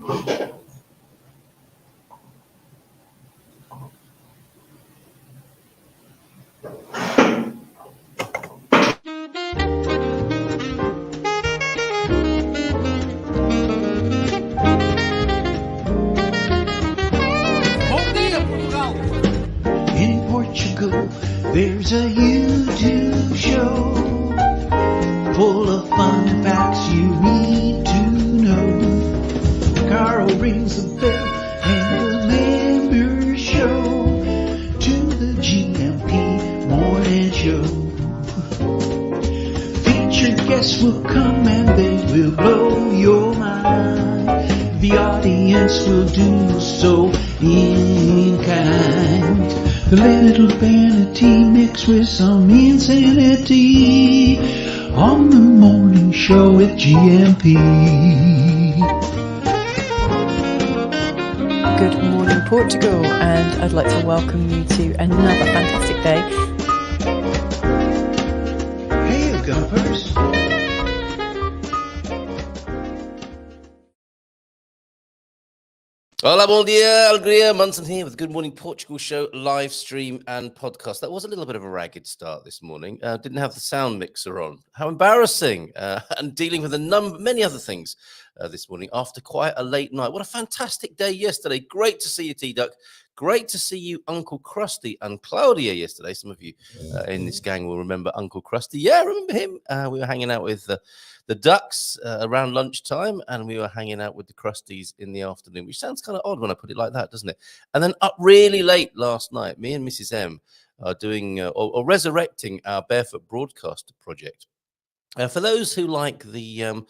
In Portugal, there's a YouTube show full of fun facts you need to know. Carl rings the bell and the members show to the GMP morning show. Featured guests will come and they will blow your mind. The audience will do so in kind. The little vanity mixed with some insanity on the morning show with GMP. Good morning, Portugal, and I'd like to welcome you to another fantastic day. Hey, GuMPers. Hola, bom dia, alegria. Munson here with the Good Morning Portugal show, live stream and podcast. That was a little bit of a ragged start this morning. Didn't have the sound mixer on. How embarrassing. And dealing with many other things this morning after quite a late night. What a fantastic day yesterday. Great to see you, T-Duck. Great to see you, Uncle Krusty and Claudia yesterday. Some of you in this gang will remember Uncle Krusty. Yeah, remember him. We were hanging out with the Ducks around lunchtime, and we were hanging out with the Krusties in the afternoon, which sounds kind of odd when I put it like that, doesn't it? And then up really late last night, me and Mrs. M are doing or resurrecting our Barefoot Broadcaster project. For those who like the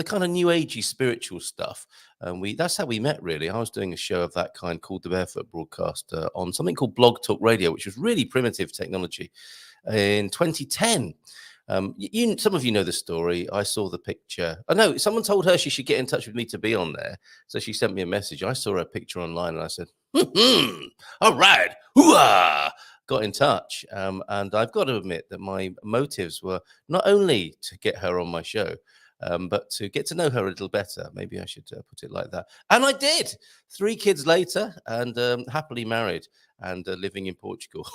kind of new agey spiritual stuff, that's how we met, really. I was doing a show of that kind called the Barefoot Broadcaster on something called Blog Talk Radio, which was really primitive technology in 2010. Some of you know the story. I saw the picture. I know someone told her she should get in touch with me to be on there, so she sent me a message. I saw her picture online, and I said, "All right, hoo-ah!" Got in touch, and I've got to admit that my motives were not only to get her on my show, but to get to know her a little better. Maybe I should put it like that. And I did. 3 kids later, and happily married and living in Portugal.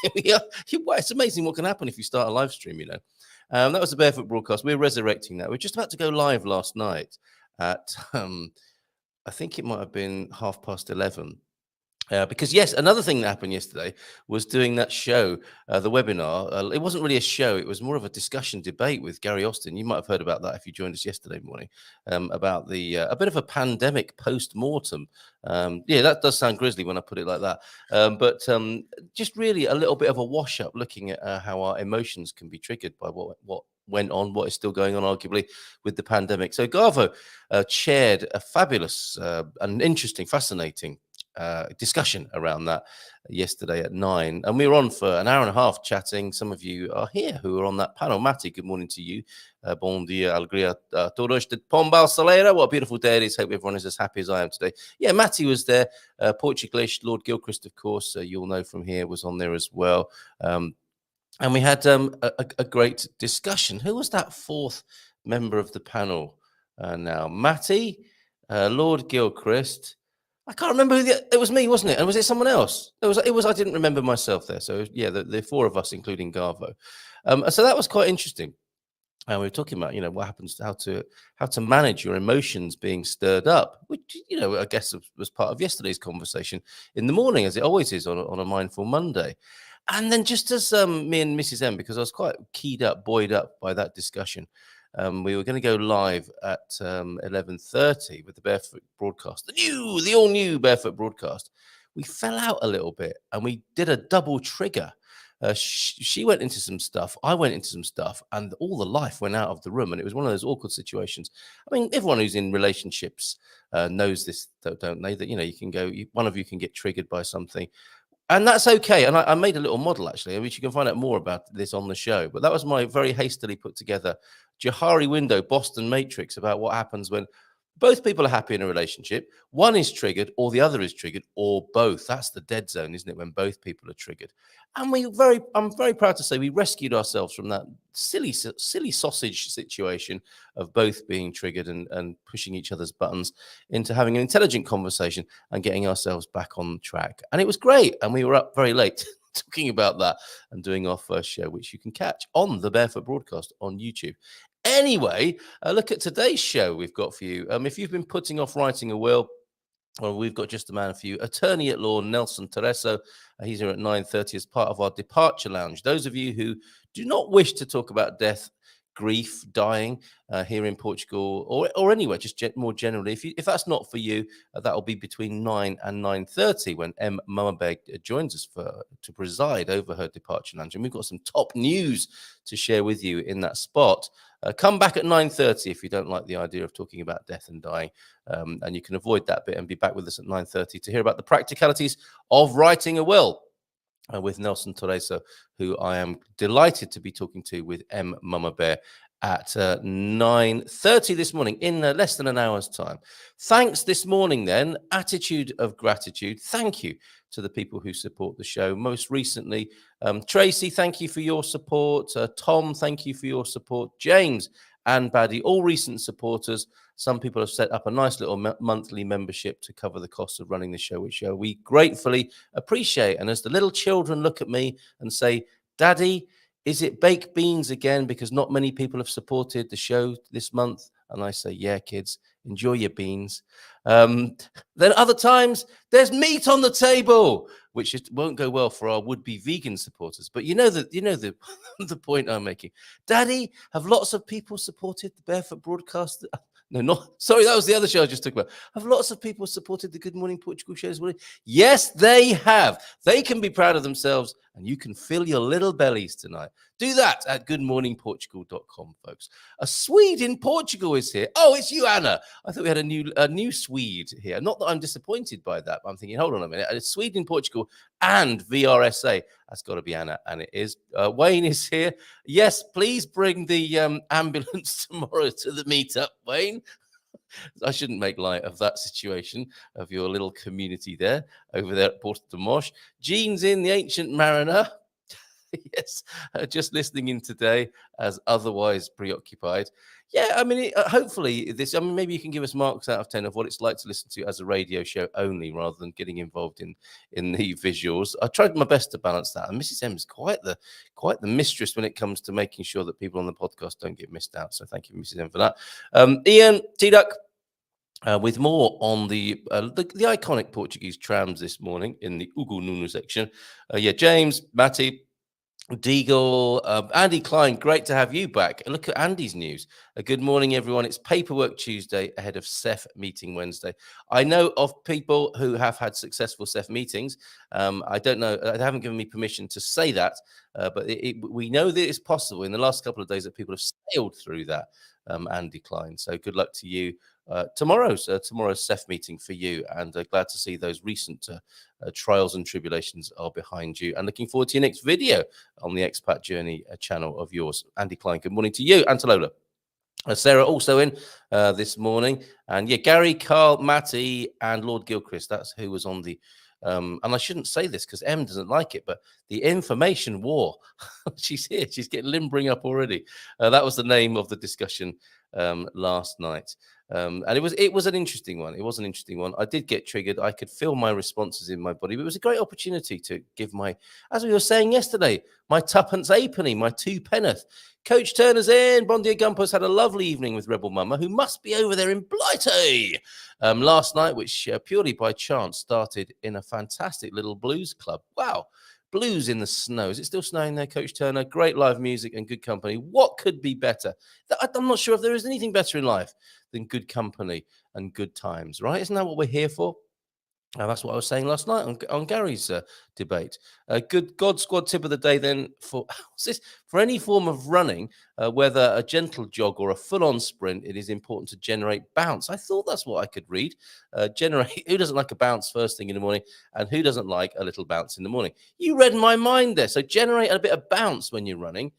It's amazing what can happen if you start a live stream, you know. That was the Barefoot Broadcast. We're resurrecting that. We're just about to go live last night at, I think it might have been 11:30. Because, yes, another thing that happened yesterday was doing that show, the webinar. It wasn't really a show. It was more of a discussion debate with Gary Austin. You might have heard about that if you joined us yesterday morning, about a bit of a pandemic post-mortem. Yeah, that does sound grisly when I put it like that. But just really a little bit of a wash-up looking at how our emotions can be triggered by what went on, what is still going on, arguably, with the pandemic. So Garvo chaired a fabulous and interesting, fascinating discussion around that yesterday at 9, and we were on for an hour and a half chatting. Some of you are here who are on that panel. Matty, good morning to you. Bom dia, alegria todos de Pombal Salera. What a beautiful day it is. Hope everyone is as happy as I am today. Yeah, Matty was there. Portuguese, Lord Gilchrist, of course, you'll know from here, was on there as well. And we had a great discussion. Who was that 4th member of the panel now? Matty, Lord Gilchrist. I can't remember it was me, wasn't it? And was it someone else? It was. I didn't remember myself there. So yeah, the 4 of us, including Garvo. So that was quite interesting. And we were talking about, what happens to how to manage your emotions being stirred up, which, I guess was part of yesterday's conversation in the morning, as it always is on a Mindful Monday. And then just as me and Mrs. M, because I was quite buoyed up by that discussion, we were going to go live at 11:30 with the Barefoot Broadcast, the all-new Barefoot Broadcast. We fell out a little bit, and we did a double trigger. She went into some stuff, I went into some stuff, and all the life went out of the room, and it was one of those awkward situations. I mean, everyone who's in relationships knows this, don't they? That, you can go, one of you can get triggered by something, and that's okay. And I made a little model, actually, which you can find out more about this on the show. But that was my very hastily put together Johari window, Boston Matrix, about what happens when both people are happy in a relationship. One is triggered, or the other is triggered, or both. That's the dead zone, isn't it? When both people are triggered. And I'm very proud to say we rescued ourselves from that silly sausage situation of both being triggered and pushing each other's buttons into having an intelligent conversation and getting ourselves back on track. And it was great. And we were up very late talking about that and doing our first show, which you can catch on the Barefoot Broadcast on YouTube. Anyway, look at today's show we've got for you. If you've been putting off writing a will, well, we've got just the man for you. Attorney at law Nelson Tereso. He's here at 9:30 as part of our departure lounge. Those of you who do not wish to talk about death, grief, dying here in Portugal or anywhere, just more generally, if that's not for you, that will be between 9 and 9:30 when Em Mamabear joins us to preside over her departure lounge. And we've got some top news to share with you in that spot. Come back at 9:30 if you don't like the idea of talking about death and dying, and you can avoid that bit and be back with us at 9:30 to hear about the practicalities of writing a will with Nelson Tereso, who I am delighted to be talking to with Em Mamabear at 9:30 this morning, in less than an hour's time. Thanks this morning then, attitude of gratitude. Thank you to the people who support the show. Most recently, Tracy, thank you for your support. Tom, thank you for your support. James and Baddy, all recent supporters. Some people have set up a nice little monthly membership to cover the cost of running the show, which we gratefully appreciate. And as the little children look at me and say, Daddy, is it baked beans again? Because not many people have supported the show this month. And I say, yeah, kids, enjoy your beans. Then other times there's meat on the table, which won't go well for our would-be vegan supporters. But you know the the point I'm making. Daddy, have lots of people supported the Barefoot Broadcast? No, not sorry. That was the other show I just talked about. Have lots of people supported the Good Morning Portugal shows? Yes, they have. They can be proud of themselves, and you can fill your little bellies tonight. Do that at goodmorningportugal.com, folks. A Swede in Portugal is here. Oh, it's you, Anna. I thought we had a new Swede here. Not that I'm disappointed by that, but I'm thinking, hold on a minute. A Swede in Portugal and VRSA. That's got to be Anna, and it is. Wayne is here. Yes, please bring the ambulance tomorrow to the meetup, Wayne. I shouldn't make light of that situation of your little community there over there at Porto de Mos. Jean's in, the Ancient Mariner. Yes, just listening in today as otherwise preoccupied. Yeah, I mean, hopefully this, I mean, maybe you can give us marks out of 10 of what it's like to listen to as a radio show only rather than getting involved in the visuals. I tried my best to balance that. And Mrs. M is quite the mistress when it comes to making sure that people on the podcast don't get missed out. So thank you, Mrs. M, for that. Ian, T-Duck, with more on the iconic Portuguese trams this morning in the Ugu Nunu section. James, Matty, Deagle, Andy Klein, great to have you back. Look at Andy's news. Good morning, everyone. It's Paperwork Tuesday ahead of CEF meeting Wednesday. I know of people who have had successful CEF meetings. I don't know. They haven't given me permission to say that, but we know that it's possible in the last couple of days that people have sailed through that, Andy Klein. So good luck to you. Tomorrow's CEF meeting for you, and glad to see those recent trials and tribulations are behind you, and looking forward to your next video on the Expat Journey channel of yours. Andy Klein, good morning to you, and to Lola. Sarah also in this morning, and yeah, Gary, Carl, Matty, and Lord Gilchrist. That's who was on the and I shouldn't say this because Em doesn't like it, but the information war. She's here. She's getting limbering up already. That was the name of the discussion last night. And it was an interesting one. It was an interesting one. I did get triggered. I could feel my responses in my body, but it was a great opportunity to give my, as we were saying yesterday, my tuppence halfpenny, my two penneth. Coach Turner's in. Bon dia Gumpers had a lovely evening with Rebel Mama, who must be over there in Blighty last night, which purely by chance started in a fantastic little blues club. Wow. Blues in the snow. Is it still snowing there, Coach Turner? Great live music and good company. What could be better? I'm not sure if there is anything better in life than good company and good times, right? Isn't that what we're here for? That's what I was saying last night on Gary's debate. Good God Squad tip of the day then for any form of running, whether a gentle jog or a full-on sprint, it is important to generate bounce. I thought that's what I could read. Who doesn't like a bounce first thing in the morning, and who doesn't like a little bounce in the morning? You read my mind there. So generate a bit of bounce when you're running.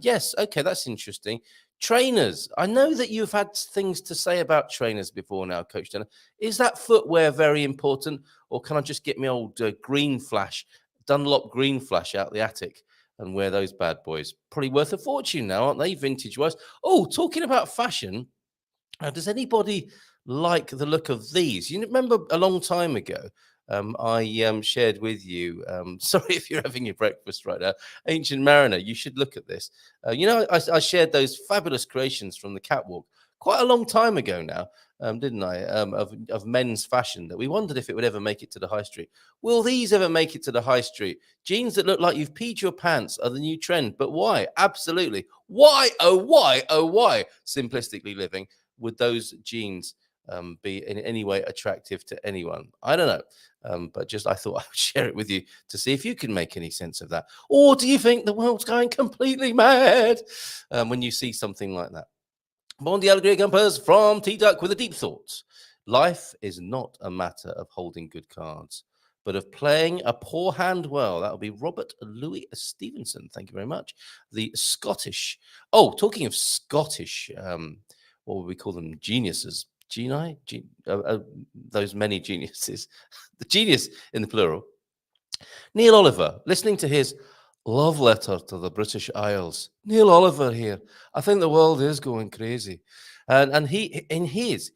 Yes, okay, that's interesting. Trainers. I know that you've had things to say about trainers before now, Coach Denner. Is that footwear very important, or can I just get my old green flash, Dunlop green flash out the attic and wear those bad boys? Probably worth a fortune now, aren't they, vintage-wise? Oh, talking about fashion, does anybody like the look of these? You remember a long time ago, I shared with you, sorry if you're having your breakfast right now, Ancient Mariner, you should look at this. I shared those fabulous creations from the catwalk quite a long time ago now, didn't I, of men's fashion, that we wondered if it would ever make it to the high street. Will these ever make it to the high street? Jeans that look like you've peed your pants are the new trend, but why? Absolutely. Why, oh why, oh why? Simplistically living, would those jeans be in any way attractive to anyone? I don't know, but just I thought I would share it with you to see if you can make any sense of that. Or do you think the world's going completely mad when you see something like that? Bon dia, alegria, GuMPers from T-Duck with a deep thought. Life is not a matter of holding good cards, but of playing a poor hand well. That'll be Robert Louis Stevenson. Thank you very much. The Scottish. Oh, talking of Scottish, what would we call them? Geniuses. Genii? Those many geniuses. The genius in the plural. Neil Oliver, listening to his love letter to the British Isles. Neil Oliver here. I think the world is going crazy. And he, in his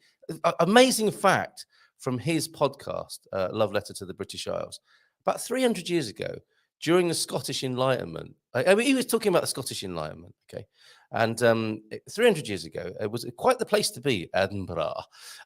amazing fact from his podcast, Love Letter to the British Isles, about 300 years ago, during the Scottish Enlightenment, I mean, he was talking about the Scottish Enlightenment, okay? And 300 years ago, it was quite the place to be, Edinburgh.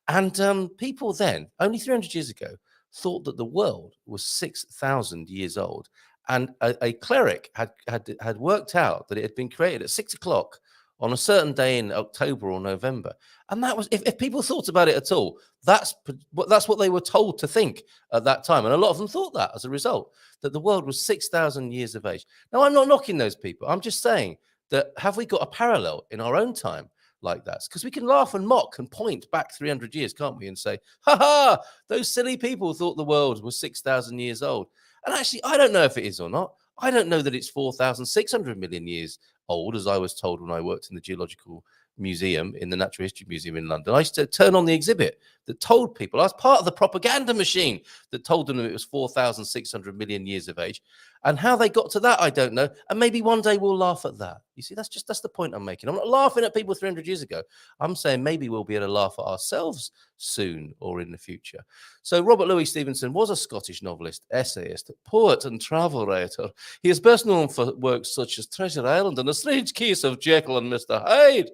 And people then, only 300 years ago, thought that the world was 6,000 years old. And a cleric had worked out that it had been created at 6 o'clock on a certain day in October or November. And that was, if people thought about it at all, that's what they were told to think at that time. And a lot of them thought that as a result, that the world was 6,000 years of age. Now, I'm not knocking those people. I'm just saying that have we got a parallel in our own time like that? Because we can laugh and mock and point back 300 years, can't we? And say, ha ha, those silly people thought the world was 6,000 years old. And actually, I don't know if it is or not. I don't know that it's 4,600 million years old, as I was told when I worked in the Geological Museum, in the Natural History Museum in London. I used to turn on the exhibit that told people, I was part of the propaganda machine that told them it was 4,600 million years of age. And how they got to that, I don't know. And maybe one day we'll laugh at that. You see, that's the point I'm making. I'm not laughing at people 300 years ago. I'm saying maybe we'll be able to laugh at ourselves soon or in the future. So Robert Louis Stevenson was a Scottish novelist, essayist, poet and travel writer. He is best known for works such as Treasure Island and The Strange Case of Jekyll and Mr. Hyde.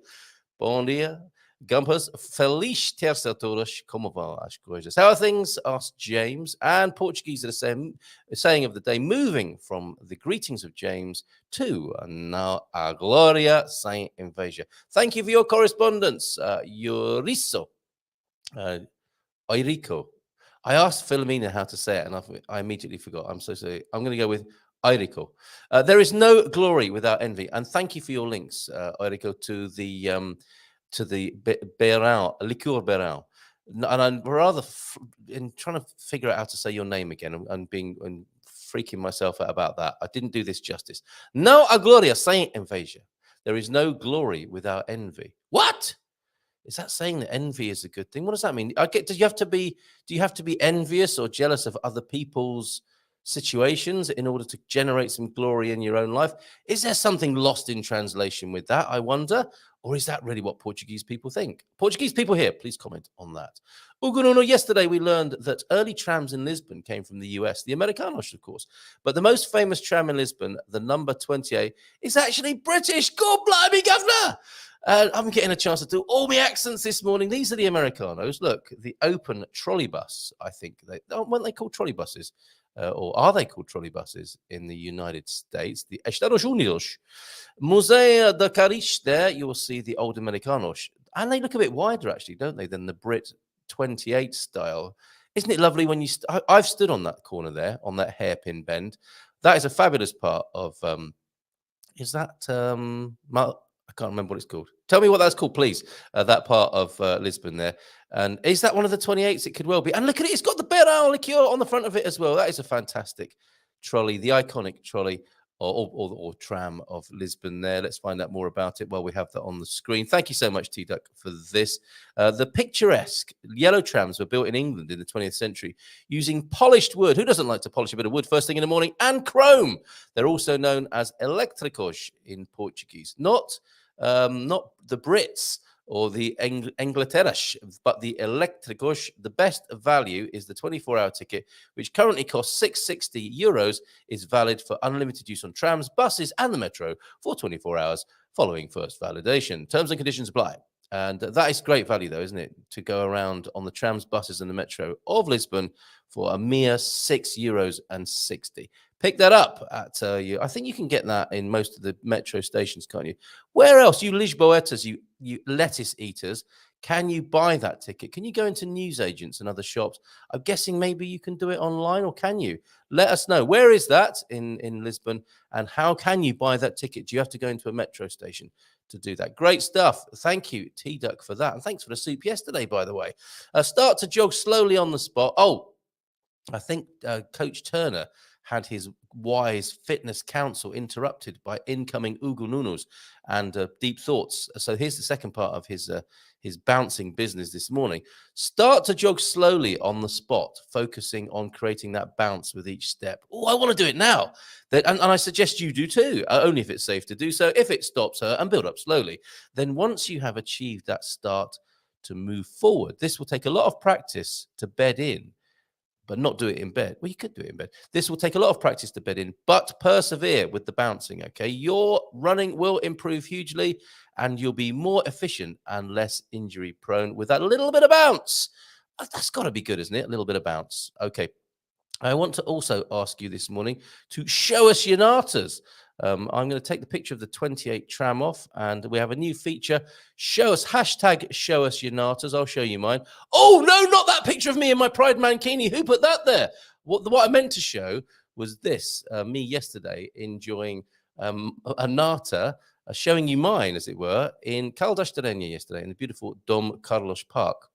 Bom dia, GuMPers. Feliz terça todos. Como vão as coisas? How are things? Asked James. And Portuguese are the saying of the day, moving from the greetings of James to now a Gloria sem inveja. Thank you for your correspondence, Eurico. Eurico. I asked Philomena how to say it, and I immediately forgot. I'm so sorry. I'm going to go with Eurico. There is no glory without envy. And thank you for your links, Eurico, to the Beirão, Liqueur Beirão. And I'm rather in trying to figure out how to say your name again and freaking myself out about that. I didn't do this justice. No a gloria sem inveja. There is no glory without envy. What? Is that saying that envy is a good thing? What does that mean? Do you have to be envious or jealous of other people's situations in order to generate some glory in your own life? Is there something lost in translation with that, I wonder? Or is that really what Portuguese people think? Portuguese people here, please comment on that. Ugununo, yesterday we learned that early trams in Lisbon came from the US, the Americanos, of course. But the most famous tram in Lisbon, the number 28, is actually British. God blimey, governor! I'm getting a chance to do all my accents this morning. These are the Americanos. Look, the open trolley bus, I think. Weren't they called trolley buses? Or are they called trolley buses in the United States? The Estados Unidos. Museo de Cariche, there you will see the old Americanos. And they look a bit wider, actually, don't they, than the Brit 28 style. Isn't it lovely when I've stood on that corner there, on that hairpin bend. That is a fabulous part of, is that, I can't remember what it's called. Tell me what that's called, please. That part of Lisbon there. And is that one of the 28s? It could well be. And look at it. It's got the Beirão liqueur on the front of it as well. That is a fantastic trolley, the iconic trolley or tram of Lisbon there. Let's find out more about it while we have that on the screen. Thank you so much, T-Duck, for this. The picturesque yellow trams were built in England in the 20th century using polished wood. Who doesn't like to polish a bit of wood first thing in the morning? And chrome. They're also known as elétricos in Portuguese. Not the Brits or the Engleterras, but the elétricos. The best value is the 24-hour ticket, which currently costs €660, is valid for unlimited use on trams, buses, and the metro for 24 hours following first validation. Terms and conditions apply. And that is great value, though, isn't it? To go around on the trams, buses, and the metro of Lisbon for a mere €6.60. Pick that up at I think you can get that in most of the metro stations, can't you? Where else, you Lisboetas, you lettuce eaters, can you buy that ticket? Can you go into newsagents and other shops? I'm guessing maybe you can do it online, or can you? Let us know. Where is that in Lisbon, and how can you buy that ticket? Do you have to go into a metro station to do that? Great stuff. Thank you, T-Duck, for that. And thanks for the soup yesterday, by the way. Start to jog slowly on the spot. Oh, I think Coach Turner had his wise fitness counsel interrupted by incoming Ugo Nunes and deep thoughts. So here's the second part of his bouncing business this morning. Start to jog slowly on the spot, focusing on creating that bounce with each step. Oh, I want to do it now. And I suggest you do too, only if it's safe to do so. If it stops her, and build up slowly. Then once you have achieved that start to move forward, this will take a lot of practice to bed in, but not do it in bed. Well, you could do it in bed. This will take a lot of practice to bed in, but persevere with the bouncing, okay? Your running will improve hugely, and you'll be more efficient and less injury prone with that little bit of bounce. That's got to be good, isn't it? A little bit of bounce. Okay. I want to also ask you this morning to show us your natas. I'm going to take the picture of the 28 tram off, and we have a new feature. Show us, hashtag show us your natas. I'll show you mine. Oh, no, not that picture of me in my Pride Mankini. Who put that there? What I meant to show was this, me yesterday enjoying a nata, showing you mine, as it were, in Caldas da Rainha yesterday in the beautiful Dom Carlos Park.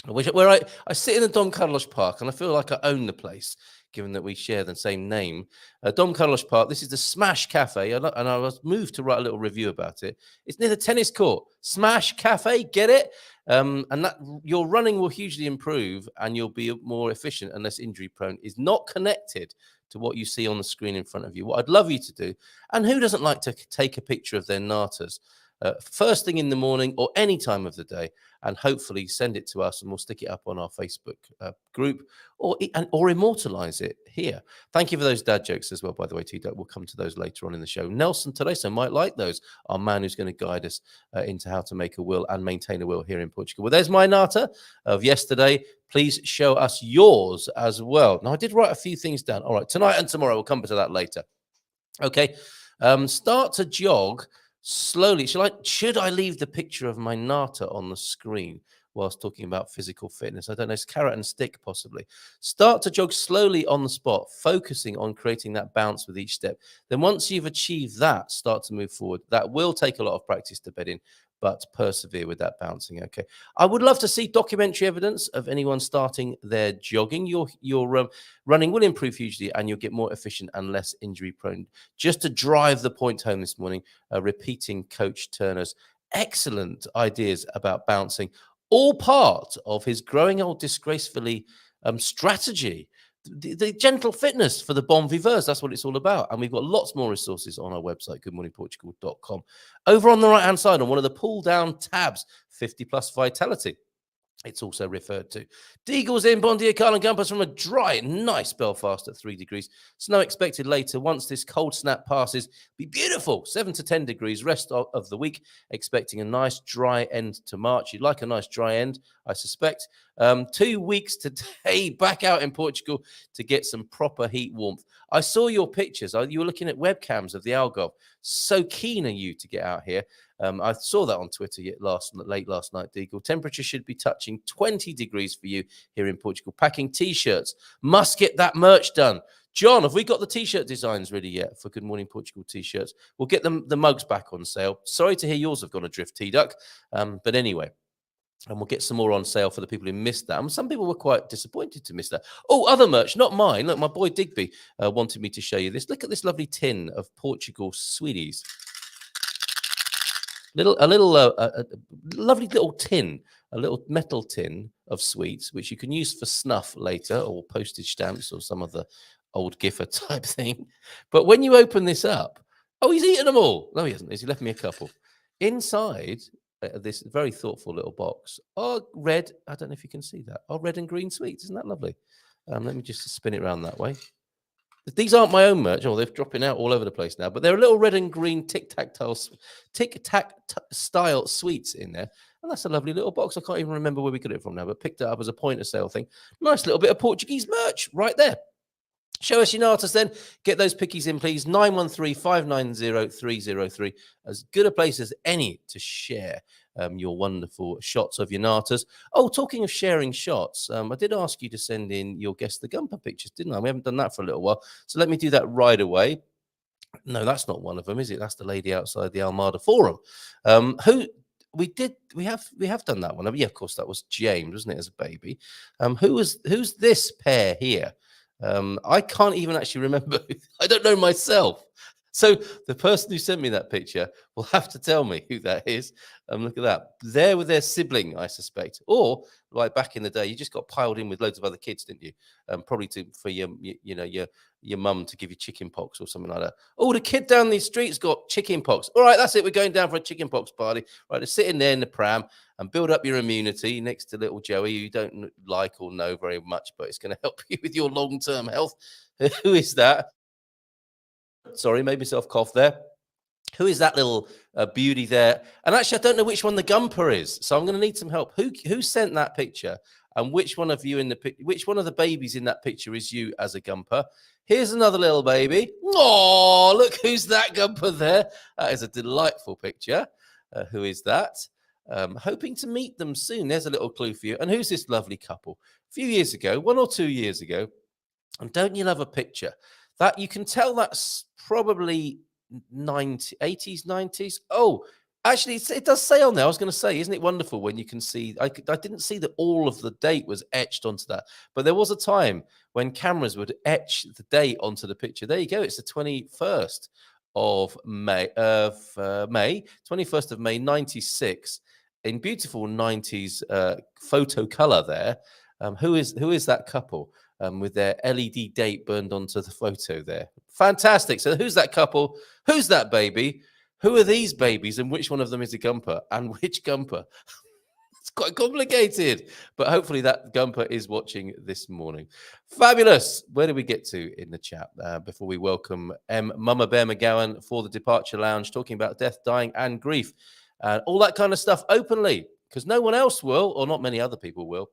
Where I sit in the Dom Carlos Park, and I feel like I own the place, given that we share the same name. Dom Carlos Park, this is the Smash Cafe, and I was moved to write a little review about it. It's near the tennis court. Smash Cafe, get it? And that your running will hugely improve, and you'll be more efficient and less injury prone. Is not connected to what you see on the screen in front of you. What I'd love you to do, and who doesn't like to take a picture of their natas first thing in the morning or any time of the day, and hopefully send it to us, and we'll stick it up on our Facebook group or immortalize it here. Thank you for those dad jokes as well, by the way, T-Duck. We'll come to those later on in the show. Nelson Tereso might like those, our man who's going to guide us into how to make a will and maintain a will here in Portugal. Well, there's my nata of yesterday. Please show us yours as well. Now, I did write a few things down. All right, tonight and tomorrow, we'll come to that later. Okay, start to jog slowly. Should I leave the picture of my nata on the screen whilst talking about physical fitness? I don't know. It's carrot and stick, possibly. Start to jog slowly on the spot, focusing on creating that bounce with each step. Then once you've achieved that, start to move forward. That will take a lot of practice to bed in, but persevere with that bouncing, okay? I would love to see documentary evidence of anyone starting their jogging. Your running will improve hugely, and you'll get more efficient and less injury prone. Just to drive the point home this morning, repeating Coach Turner's excellent ideas about bouncing, all part of his growing old disgracefully strategy. The gentle fitness for the bon viveurs, that's what it's all about. And we've got lots more resources on our website, goodmorningportugal.com. Over on the right-hand side, on one of the pull-down tabs, 50 plus vitality. It's also referred to. Deagle's in, bon dia, Carl and GuMPers from a dry, nice Belfast at 3 degrees. Snow expected later once this cold snap passes. Be beautiful, 7 to 10 degrees rest of the week. Expecting a nice dry end to March. You'd like a nice dry end, I suspect. 2 weeks today, back out in Portugal to get some proper heat warmth. I saw your pictures. You were looking at webcams of the Algarve. So keen are you to get out here. I saw that on Twitter late last night, Deagle. Temperature should be touching 20 degrees for you here in Portugal. Packing T-shirts. Must get that merch done. John, have we got the T-shirt designs ready yet for Good Morning Portugal T-shirts? We'll get the mugs back on sale. Sorry to hear yours have gone adrift, T-Duck. But anyway, And we'll get some more on sale for the people who missed that. And some people were quite disappointed to miss that. Oh, other merch, not mine. Look, my boy Digby wanted me to show you this. Look at this lovely tin of Portugal sweeties. A lovely little tin, a little metal tin of sweets, which you can use for snuff later, or postage stamps, or some other old giffer type thing. But when you open this up, oh, he's eaten them all. No, he hasn't. He left me a couple. Inside this very thoughtful little box are red. I don't know if you can see that. Are red and green sweets. Isn't that lovely? Let me just spin it around that way. These aren't my own merch. Oh, they're dropping out all over the place now. But there are little red and green tic-tac style sweets in there. And that's a lovely little box. I can't even remember where we got it from now, but picked it up as a point of sale thing. Nice little bit of Portuguese merch right there. Show us your natas then. Get those pickies in, please. 913-590-303. As good a place as any to share your wonderful shots of your natas. Oh, talking of sharing shots, I did ask you to send in your Guess the GuMPer pictures, didn't I? We haven't done that for a little while. So let me do that right away. No, that's not one of them, is it? That's the lady outside the Almada Forum. We have done that one. Yeah, of course, that was James, wasn't it, as a baby? Who's this pair here? I can't even actually remember. I don't know myself. So the person who sent me that picture will have to tell me who that is. Look at that. There with their sibling, I suspect. Or like back in the day, you just got piled in with loads of other kids, didn't you? Probably for your mum to give you chicken pox or something like that. Oh, the kid down the street's got chicken pox. All right, that's it. We're going down for a chicken pox party. Right, to sit in there in the pram and build up your immunity next to little Joey, who you don't like or know very much, but it's going to help you with your long-term health. Who is that? Sorry, made myself cough there. Who is that little beauty there? And actually, I don't know which one the GuMPer is, so I'm going to need some help. Who sent that picture? And which one of the babies in that picture is you as a GuMPer? Here's another little baby. Oh, look who's that GuMPer there. That is a delightful picture. Who is that? Hoping to meet them soon. There's a little clue for you. And who's this lovely couple? A few years ago, 1 or 2 years ago, and don't you love a picture? That you can tell that's probably 80s, 90s. Oh, actually, it does say on there. I was going to say, isn't it wonderful when you can see? I didn't see that all of the date was etched onto that, but there was a time when cameras would etch the date onto the picture. There you go. It's the 21st of May, 21st of May, 96, in beautiful 90s photo color there. Who is that couple? With their LED date burned onto the photo there. Fantastic. So who's that couple? Who's that baby? Who are these babies? And which one of them is a GuMPer? And which GuMPer? It's quite complicated. But hopefully that GuMPer is watching this morning. Fabulous. Where do we get to in the chat before we welcome Em Mamabear McGowan for the Departure Lounge, talking about death, dying, and grief, and all that kind of stuff openly, because no one else will, or not many other people will.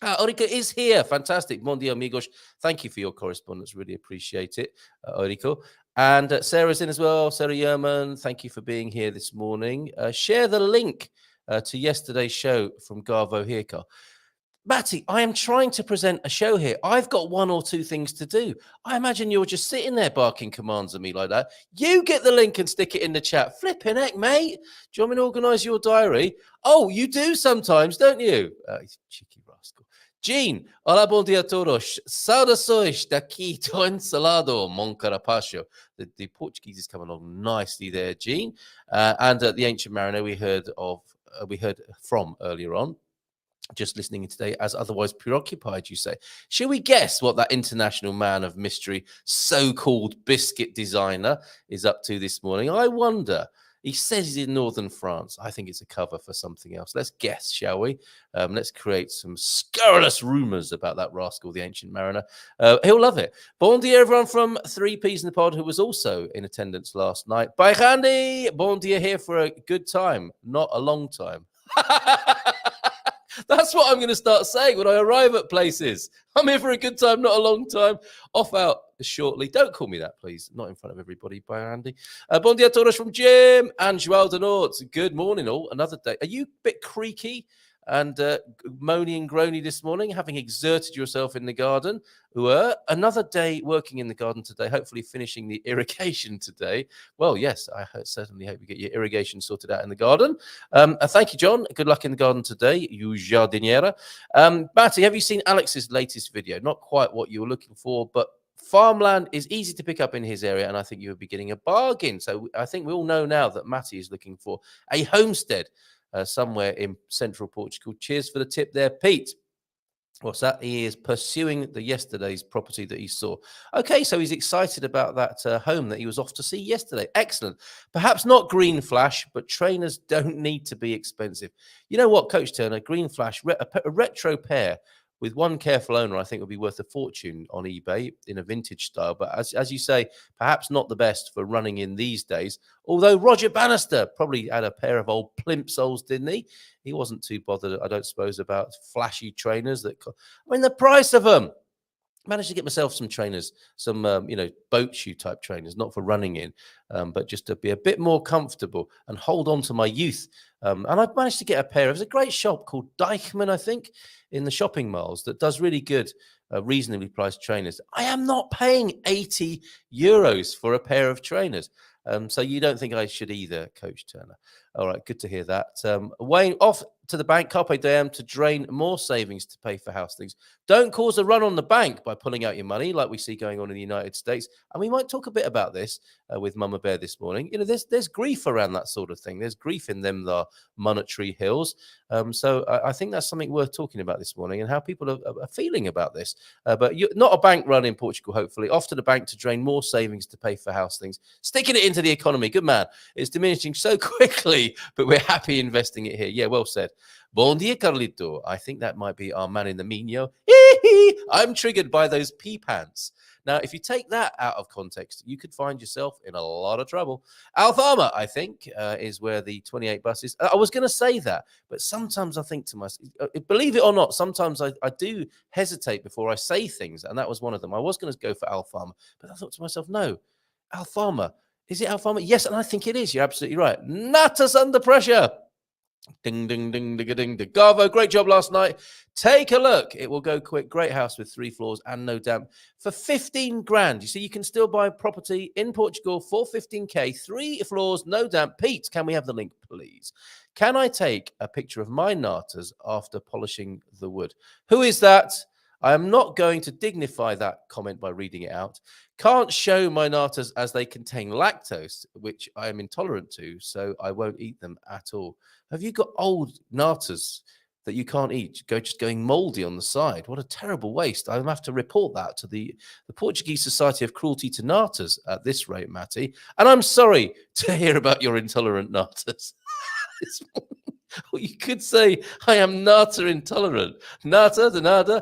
Orico is here. Fantastic. Bon dia, amigos. Thank you for your correspondence. Really appreciate it, Orico. And Sarah's in as well. Sarah Yerman, thank you for being here this morning. Share the link to yesterday's show from Garvo Hirka. Matty, I am trying to present a show here. I've got 1 or 2 things to do. I imagine you're just sitting there barking commands at me like that. You get the link and stick it in the chat. Flipping heck, mate. Do you want me to organise your diary? Oh, you do sometimes, don't you? Cheeky rascal. Jean, hola, bom dia a todos. Saudações daqui do ensalado, mon carapacho. The Portuguese is coming along nicely there, Jean. And the Ancient Mariner we heard from earlier on. Just listening today, as otherwise preoccupied, you say. Shall we guess what that international man of mystery, so-called biscuit designer, is up to this morning? I wonder. He says he's in northern France. I think it's a cover for something else. Let's guess, shall we? Let's create some scurrilous rumors about that rascal, the Ancient Mariner. He'll love it. Bon dia, everyone from 3Ps in the Pod, who was also in attendance last night. Bye, Randy. Bon dia here for a good time, not a long time. That's what I'm going to start saying when I arrive at places. I'm here for a good time, not a long time. Off out shortly. Don't call me that, please. Not in front of everybody. Bye, Andy. Bon dia todos from Jim and Joel Denort. Good morning, all. Another day. Are you a bit creaky? and moany and groany this morning, having exerted yourself in the garden. Another day working in the garden today, hopefully finishing the irrigation today. Well, yes, I certainly hope you get your irrigation sorted out in the garden. Thank you, John. Good luck in the garden today, you jardiniera. Matty, have you seen Alex's latest video? Not quite what you were looking for, but farmland is easy to pick up in his area, and I think you would be getting a bargain. So I think we all know now that Matty is looking for a homestead somewhere in central Portugal. Cheers for the tip there, Pete. What's that? He is pursuing yesterday's property that he saw. Okay, so he's excited about that home that he was off to see yesterday. Excellent. Perhaps not green flash, but trainers don't need to be expensive. You know what, Coach Turner? Green flash, a retro pair with one careful owner, I think would be worth a fortune on eBay in a vintage style. But as you say, perhaps not the best for running in these days. Although Roger Bannister probably had a pair of old plimsolls, didn't he? He wasn't too bothered, I don't suppose, about flashy trainers. I mean, the price of them. Managed to get myself some trainers, some boat shoe type trainers, not for running in, but just to be a bit more comfortable and hold on to my youth. And I've managed to get a pair. There's a great shop called Deichmann, I think, in the shopping malls that does really good, reasonably priced trainers. I am not paying €80 for a pair of trainers. So you don't think I should either, Coach Turner. All right, good to hear that. Wayne, off to the bank, carpe diem, to drain more savings to pay for house things. Don't cause a run on the bank by pulling out your money like we see going on in the United States. And we might talk a bit about this with Mama Bear this morning. You know, there's grief around that sort of thing. There's grief in them, the monetary hills. So I think that's something worth talking about this morning and how people are feeling about this. But not a bank run in Portugal, hopefully. Off to the bank to drain more savings to pay for house things. Sticking it into the economy. Good man. It's diminishing so quickly, but we're happy investing it here. Yeah, well said. Bon dia, Carlito. I think that might be our man in the Mino. I'm triggered by those pea pants. Now, if you take that out of context, you could find yourself in a lot of trouble. Alfama, I think, is where the 28 bus is. I was going to say that, but sometimes I think to myself, believe it or not, sometimes I do hesitate before I say things, and that was one of them. I was going to go for Alfama, but I thought to myself, no, Alfama. Is it Alfama? Yes, and I think it is. You're absolutely right. Natas under pressure. Ding, ding, ding, ding, ding, ding. Garvo, great job last night. Take a look. It will go quick. Great house with 3 floors and no damp for 15 grand. You see, you can still buy property in Portugal for 15K, 3 floors, no damp. Pete, can we have the link, please? Can I take a picture of my natas after polishing the wood? Who is that? I am not going to dignify that comment by reading it out. Can't show my natas as they contain lactose, which I am intolerant to, so I won't eat them at all. Have you got old natas that you can't eat, just going moldy on the side? What a terrible waste. I'll have to report that to the Portuguese Society of Cruelty to Natas at this rate, Matty. And I'm sorry to hear about your intolerant natas. Well, you could say I am nata intolerant. Nata, the nada.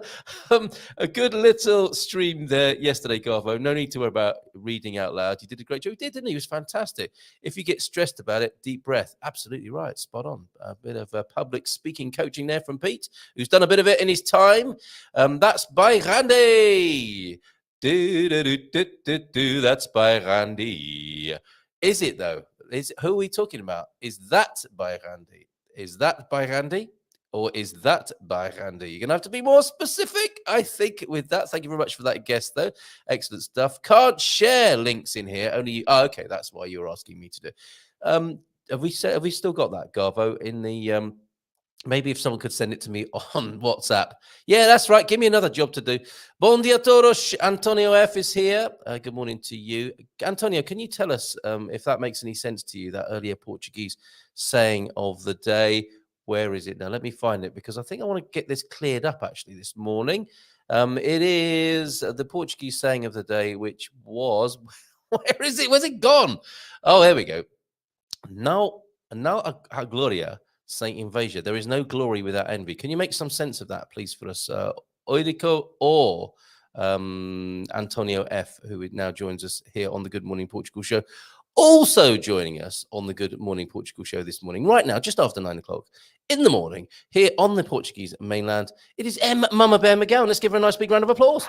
A good little stream there yesterday, Garvo. No need to worry about reading out loud. You did a great job. You did, didn't you? It was fantastic. If you get stressed about it, deep breath. Absolutely right. Spot on. A bit of public speaking coaching there from Pete, who's done a bit of it in his time. That's by Randy. That's by Randy. Is it, though? Who are we talking about? Is that by Randy? Is that by Randy? Or is that by Randy? You're going to have to be more specific, I think, with that. Thank you very much for that guess, though. Excellent stuff. Can't share links in here. Only you. Oh, okay, that's why you were asking me to do. Have we still got that, Garvo, in the... Maybe if someone could send it to me on WhatsApp. Yeah, that's right. Give me another job to do. Bon dia todos. Antonio F is here. Good morning to you. Antonio, can you tell us if that makes any sense to you, that earlier Portuguese saying of the day? Where is it now? Let me find it, because I think I want to get this cleared up actually this morning. It is the Portuguese saying of the day, which was, where is it? Where's it gone? Oh, there we go. Now a gloria. Saint Invasia. There is no glory without envy. Can you make some sense of that, please, for us? Oidico or Antonio F, who now joins us here on the Good Morning Portugal show. Also joining us on the Good Morning Portugal show this morning, right now, just after 9 o'clock in the morning, here on the Portuguese mainland, it is Em Mamabear McGowan. Let's give her a nice big round of applause.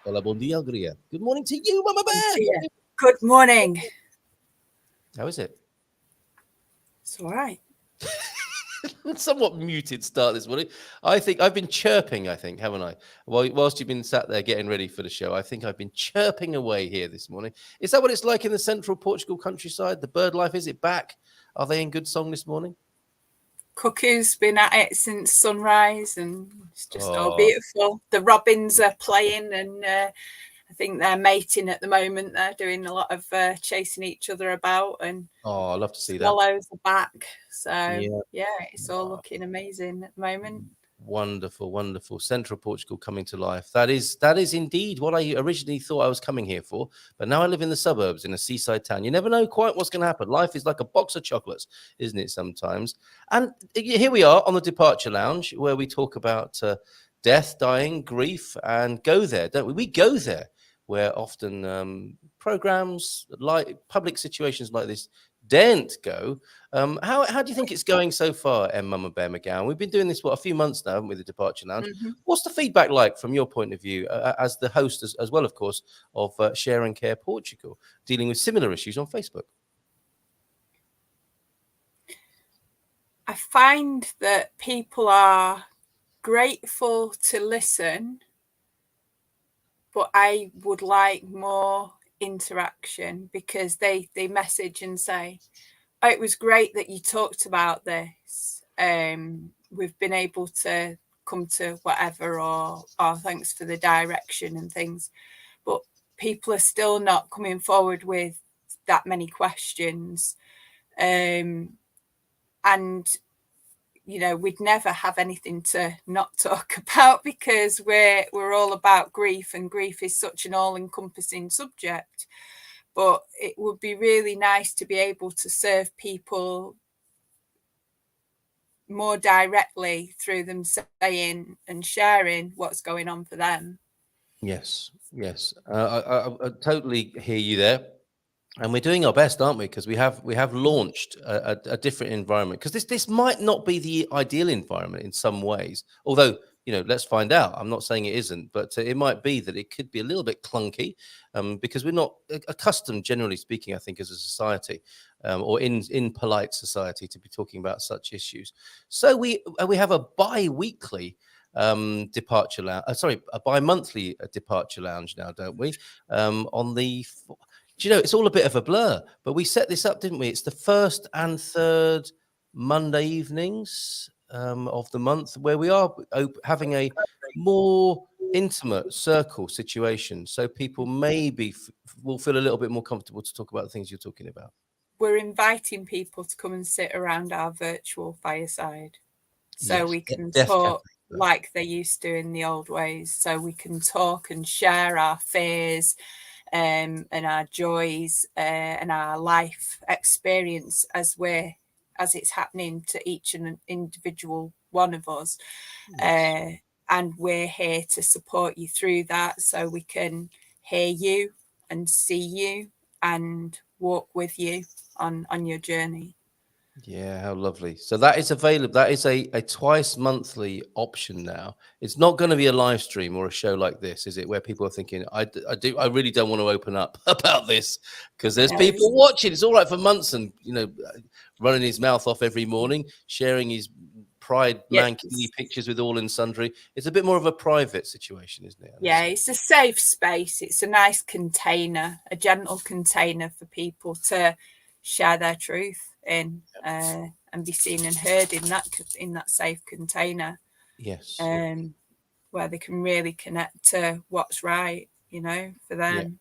Hola, bon dia, Gria. Good morning to you, Mama Bear. Good morning. How is it? It's all right. Somewhat muted start this morning. I think I've been chirping, haven't I? Whilst you've been sat there getting ready for the show, I think I've been chirping away here this morning. Is that what it's like in the central Portugal countryside? The bird life, is it back? Are they in good song this morning? Cuckoo's been at it since sunrise, and it's just all beautiful. The robins are playing, and I think they're mating at the moment. They're doing a lot of chasing each other about, and I love to see that. Swallows are back. So yeah, it's all looking amazing at the moment. Wonderful, wonderful. Central Portugal coming to life. That is indeed what I originally thought I was coming here for. But now I live in the suburbs in a seaside town. You never know quite what's going to happen. Life is like a box of chocolates, isn't it, sometimes? And here we are on the Departure Lounge, where we talk about death, dying, grief, and go there, don't we? We go there, where often programs, like public situations like this, daren't go. How do you think it's going so far, Em Mamabear McGowan? We've been doing this, a few months now, haven't we, the Departure Lounge? Mm-hmm. What's the feedback like from your point of view, as the host, as well, of course, of Share and Care Portugal, dealing with similar issues on Facebook? I find that people are grateful to listen, but I would like more interaction, because they message and say, oh, it was great that you talked about this. We've been able to come to whatever, or thanks for the direction and things. But people are still not coming forward with that many questions. And you know, we'd never have anything to not talk about, because we're all about grief, and grief is such an all-encompassing subject. But it would be really nice to be able to serve people more directly through them saying and sharing what's going on for them. Yes. I totally hear you there. And we're doing our best, aren't we? Because we have launched a different environment. Because this might not be the ideal environment in some ways. Although, you know, let's find out. I'm not saying it isn't, but it might be that it could be a little bit clunky, because we're not accustomed, generally speaking, I think, as a society, or in polite society, to be talking about such issues. So we have a bi-weekly departure lounge. A bi-monthly departure lounge now, don't we? On the Do you know, it's all a bit of a blur, but we set this up, didn't we? It's the first and third Monday evenings of the month, where we are having a more intimate circle situation. So people maybe will feel a little bit more comfortable to talk about the things you're talking about. We're inviting people to come and sit around our virtual fireside. So we can talk like they used to in the old ways. So we can talk and share our fears, and our joys, and our life experience as it's happening to each and individual one of us. Yes. And we're here to support you through that, so we can hear you and see you and walk with you on your journey. Yeah, how lovely. So that is available. That is a twice monthly option now. It's not going to be a live stream or a show like this, is it? Where people are thinking, I really don't want to open up about this, because there's people watching. It's all right for Munson, you know, running his mouth off every morning, sharing his pride manky pictures with all and sundry. It's a bit more of a private situation, isn't it? Yeah, it's a safe space. It's a nice container, a gentle container for people to share their truth in, and be seen and heard in that safe container. Yes. Where they can really connect to what's right, you know, for them.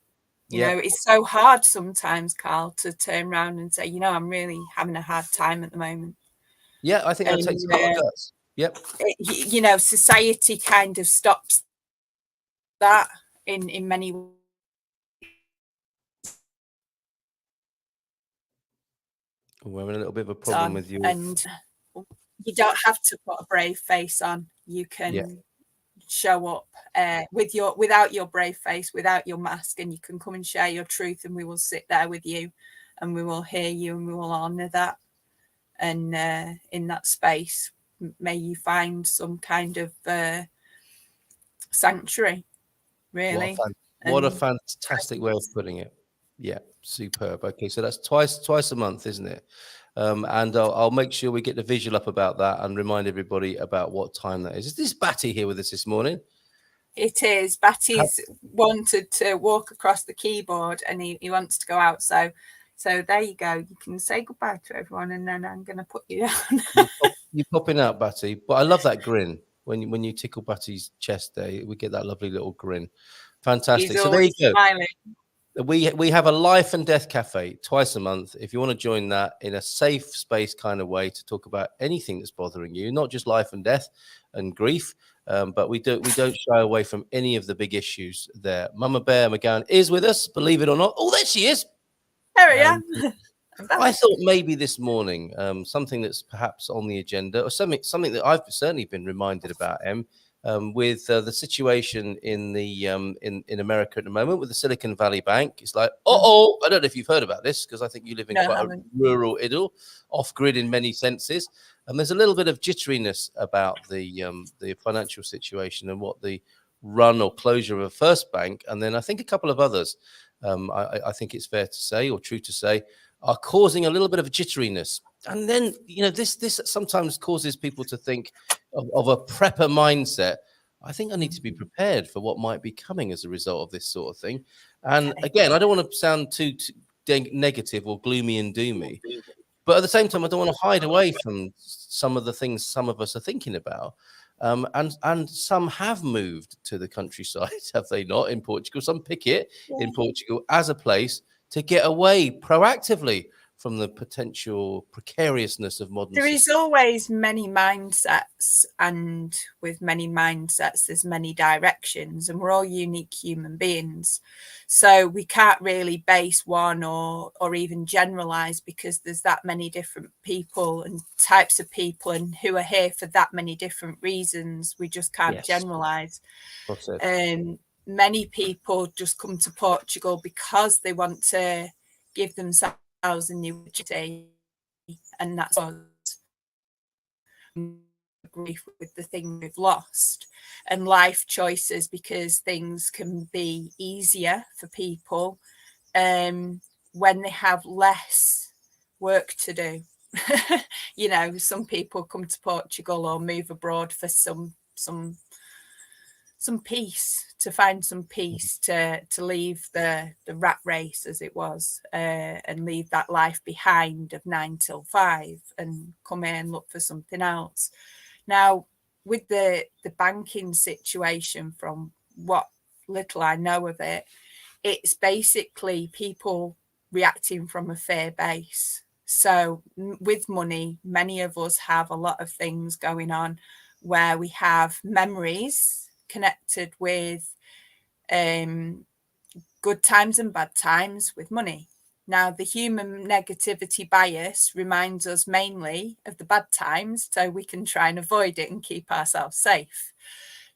You know, it's so hard sometimes, Carl, to turn around and say, you know, I'm really having a hard time at the moment. Yeah, I think that takes a lot of guts. Yep. You know, society kind of stops that in many ways. We're having a little bit of a problem with you. And you don't have to put a brave face on. You can show up without your brave face, without your mask, and you can come and share your truth, and we will sit there with you, and we will hear you, and we will honor that. And in that space, may you find some kind of sanctuary, really. What a fantastic way of putting it. Yeah, superb. Okay, so that's twice a month, isn't it? And I'll make sure we get the visual up about that and remind everybody about what time that is. Is this Batty here with us this morning? It is. Batty's wanted to walk across the keyboard and he wants to go out. So there you go. You can say goodbye to everyone, and then I'm going to put you down. You're popping out, Batty. But I love that grin when you tickle Batty's chest there. We get that lovely little grin. Fantastic. He's So there you go. Smiling. We have a life and death cafe twice a month. If you want to join that in a safe space kind of way to talk about anything that's bothering you, not just life and death and grief, but we don't shy away from any of the big issues there. Mamabear McGowan is with us, believe it or not. Oh, there she is. There we are. I thought maybe this morning something that's perhaps on the agenda, or something that I've certainly been reminded about, Em, with the situation in the in America at the moment with the Silicon Valley Bank. It's like, I don't know if you've heard about this, because I think you live in quite a rural idyll, off grid in many senses, and there's a little bit of jitteriness about the financial situation and what the run or closure of a first bank, and then I think a couple of others, I think it's fair to say, or true to say, are causing a little bit of a jitteriness. And then, this sometimes causes people to think of a prepper mindset. I think I need to be prepared for what might be coming as a result of this sort of thing. And again, I don't want to sound too negative or gloomy and doomy, but at the same time, I don't want to hide away from some of the things some of us are thinking about. And some have moved to the countryside, have they not, in Portugal? Some pick it in Portugal as a place to get away proactively from the potential precariousness of modern There is always many mindsets, and with many mindsets there's many directions, and we're all unique human beings, so we can't really base one or even generalize, because there's that many different people and types of people, and who are here for that many different reasons. We just can't generalize. Many people just come to Portugal because they want to give themselves a new identity, and that's grief with the thing we've lost, and life choices, because things can be easier for people when they have less work to do. Some people come to Portugal or move abroad for some peace, to find some peace, to leave the rat race, as it was, and leave that life behind of 9 till 5 and come here and look for something else. Now, with the banking situation, from what little I know of it, it's basically people reacting from a fear base. So with money, many of us have a lot of things going on where we have memories connected with good times and bad times with money. Now, the human negativity bias reminds us mainly of the bad times, so we can try and avoid it and keep ourselves safe.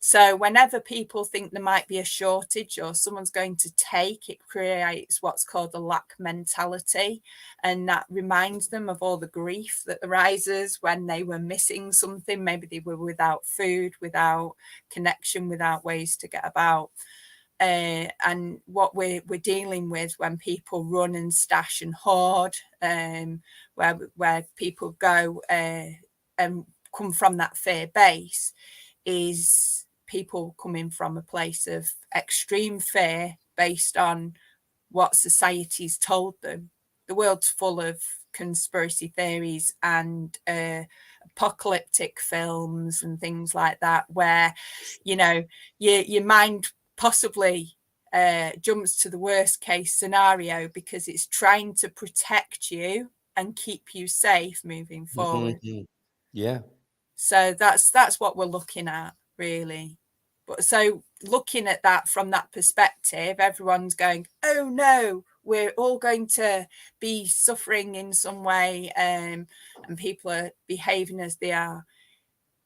So whenever people think there might be a shortage or someone's going to take, it creates what's called a lack mentality. And that reminds them of all the grief that arises when they were missing something. Maybe they were without food, without connection, without ways to get about. And what we're dealing with when people run and stash and hoard, where people go and come from that fear base, is people coming from a place of extreme fear based on what society's told them. The world's full of conspiracy theories and apocalyptic films and things like that, where your mind possibly jumps to the worst case scenario because it's trying to protect you and keep you safe moving forward. Yeah. So that's what we're looking at, really. But so looking at that from that perspective, everyone's going, oh no, we're all going to be suffering in some way, and people are behaving as they are.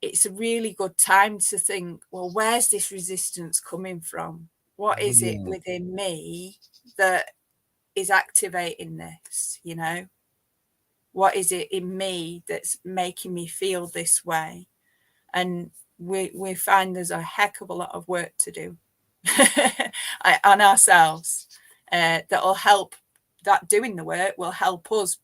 It's a really good time to think, well, where's this resistance coming from? What is it within me that is activating this, What is it in me that's making me feel this way? And we find there's a heck of a lot of work to do on ourselves that'll help that doing the work will help us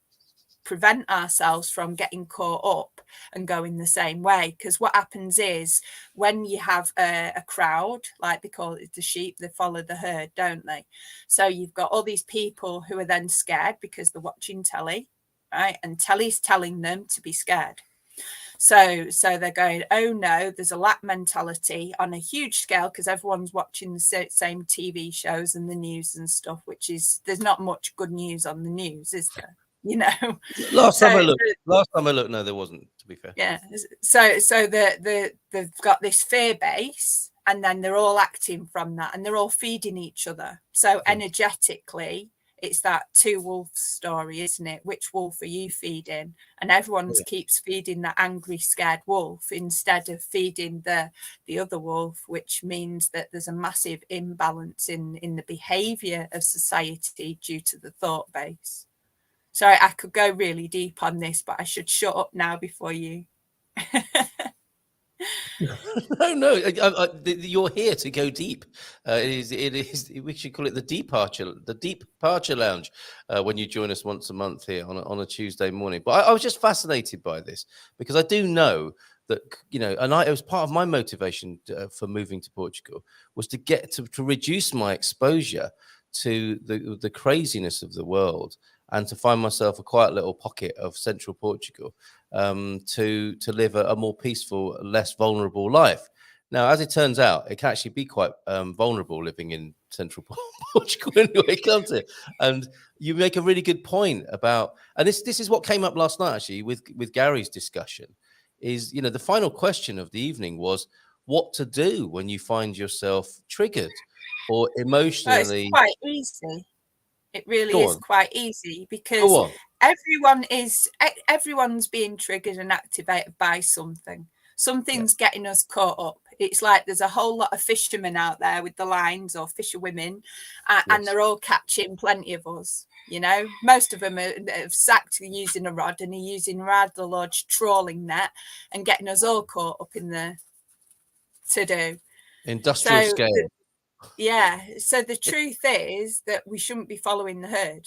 prevent ourselves from getting caught up and going the same way. Because what happens is when you have a crowd, like they call it the sheep, they follow the herd, don't they? So you've got all these people who are then scared because they're watching telly, right? And telly's telling them to be scared. So they're going, oh no, there's a lack mentality on a huge scale because everyone's watching the same TV shows and the news and stuff, which is, there's not much good news on the news, is there? You know, Last time I looked, no, there wasn't, to be fair. Yeah. So they've got this fear base, and then they're all acting from that, and they're all feeding each other. So energetically, it's that two wolves story, isn't it? Which wolf are you feeding? And everyone keeps feeding the angry, scared wolf instead of feeding the other wolf, which means that there's a massive imbalance in the behavior of society due to the thought base. Sorry, I could go really deep on this, but I should shut up now before you. No, you're here to go deep. It is. We should call it the departure lounge when you join us once a month here on a Tuesday morning. But I was just fascinated by this because I do know that, you know, and it was part of my motivation for moving to Portugal was to get to reduce my exposure to the craziness of the world, and to find myself a quiet little pocket of central Portugal to live a more peaceful, less vulnerable life. Now, as it turns out, it can actually be quite vulnerable living in central Portugal anyway, can't it? And you make a really good point about, and this is what came up last night actually with Gary's discussion, is, you know, the final question of the evening was what to do when you find yourself triggered or emotionally. It's quite easy. It really is quite easy because everyone's being triggered and activated by something. Something's getting us caught up. It's like there's a whole lot of fishermen out there with the lines, or fisherwomen, and they're all catching plenty of us. You know, most of them have sacked using a rod and are using a rather large trawling net and getting us all caught up in the to-do. Industrial scale. Yeah. So the truth is that we shouldn't be following the herd.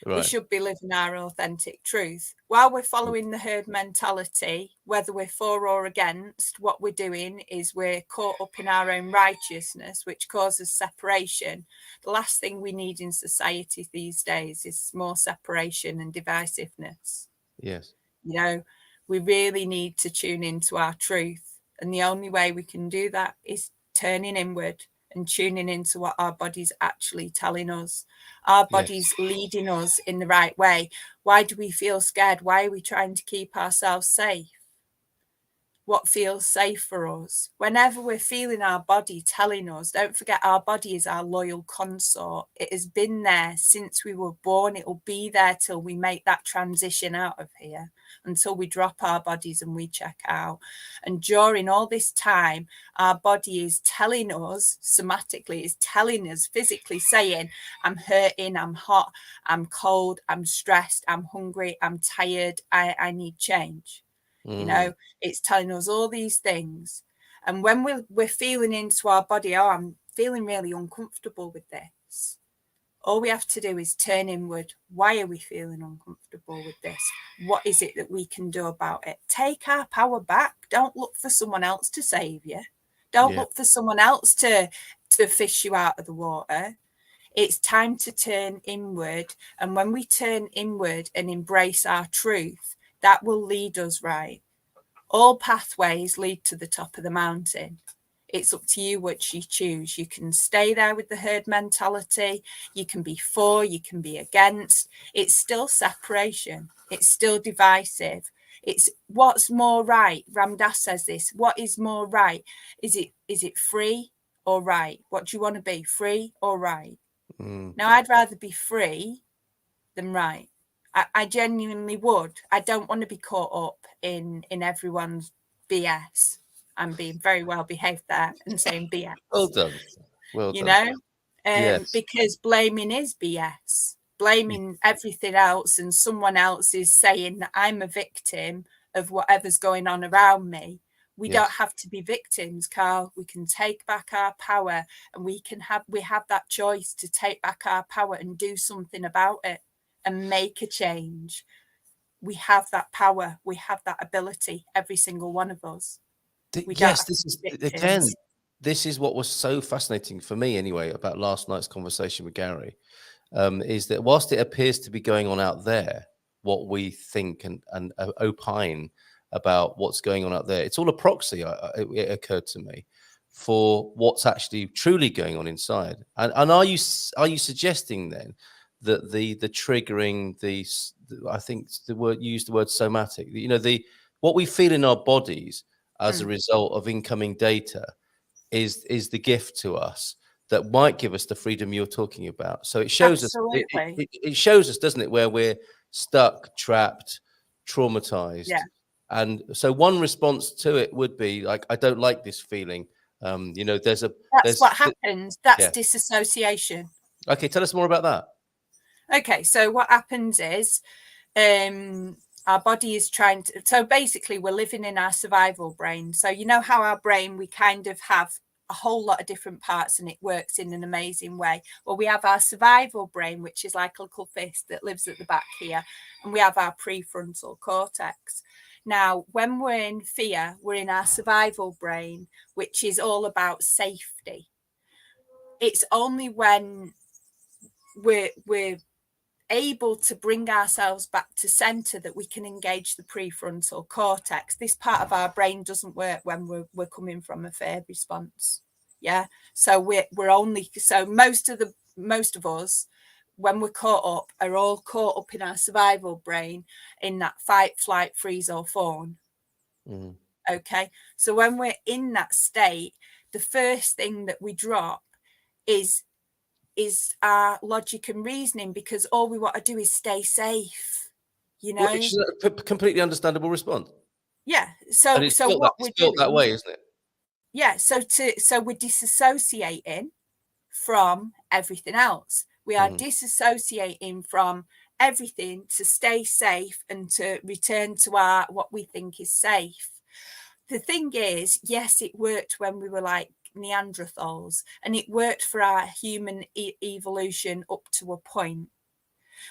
Right. We should be living our authentic truth. While we're following the herd mentality, whether we're for or against, what we're doing is we're caught up in our own righteousness, which causes separation. The last thing we need in society these days is more separation and divisiveness. Yes. You know, we really need to tune into our truth. And the only way we can do that is turning inward and tuning into what our body's actually telling us. Our body's leading us in the right way. Why do we feel scared? Why are we trying to keep ourselves safe? What feels safe for us? Whenever we're feeling our body telling us, don't forget our body is our loyal consort. It has been there since we were born. It will be there till we make that transition out of here, until we drop our bodies and we check out. And during all this time, our body is telling us somatically, is telling us physically, saying, I'm hurting, I'm hot, I'm cold, I'm stressed, I'm hungry, I'm tired, I need change. You know, it's telling us all these things. And when we're feeling into our body, oh, I'm feeling really uncomfortable with this. All we have to do is turn inward. Why are we feeling uncomfortable with this? What is it that we can do about it? Take our power back. Don't look for someone else to save you. Don't look for someone else to fish you out of the water. It's time to turn inward. And when we turn inward and embrace our truth, that will lead us right. All pathways lead to the top of the mountain. It's up to you which you choose. You can stay there with the herd mentality. You can be for, you can be against. It's still separation. It's still divisive. It's what's more right. Ram Dass says this. What is more right? Is it free or right? What do you want to be, free or right? Now, I'd rather be free than right. I genuinely would. I don't want to be caught up in everyone's BS. I'm being very well behaved there and saying BS. Well done. Well done. You know, because blaming is BS. Blaming everything else, and someone else is saying that I'm a victim of whatever's going on around me, We don't have to be victims, Carl. We can take back our power, and we have that choice to take back our power and do something about it and make a change. We have that power. We have that ability, every single one of us. Yes, this is what was so fascinating for me anyway about last night's conversation with Gary, is that whilst it appears to be going on out there, what we think and opine about what's going on out there, it's all a proxy, it occurred to me, for what's actually truly going on inside. And are you suggesting then that the triggering, I think the word somatic, what we feel in our bodies as a result of incoming data is the gift to us that might give us the freedom you're talking about. So it shows us, it shows us, doesn't it, where we're stuck, trapped, traumatized. Yeah. And so one response to it would be like, I don't like this feeling. That's what happens. That's disassociation. Okay, tell us more about that. Okay, so what happens is our body is trying to, so basically we're living in our survival brain. So you know how our brain, we kind of have a whole lot of different parts and it works in an amazing way. Well, we have our survival brain, which is like a little fist that lives at the back here, and we have our prefrontal cortex. Now, when we're in fear, we're in our survival brain, which is all about safety. It's only when we're able to bring ourselves back to center that we can engage the prefrontal cortex. This part of our brain doesn't work when we're coming from a fear response. Yeah. So most of us, when we're caught up, are all caught up in our survival brain in that fight, flight, freeze, or fawn. Okay. So when we're in that state, the first thing that we drop is our logic and reasoning, because all we want to do is stay safe, Which is a completely understandable response. Yeah. So what we're doing that way, isn't it? Yeah. So we're disassociating from everything else. We are disassociating from everything to stay safe and to return to what we think is safe. The thing is, yes, it worked when we were like Neanderthals, and it worked for our human evolution up to a point.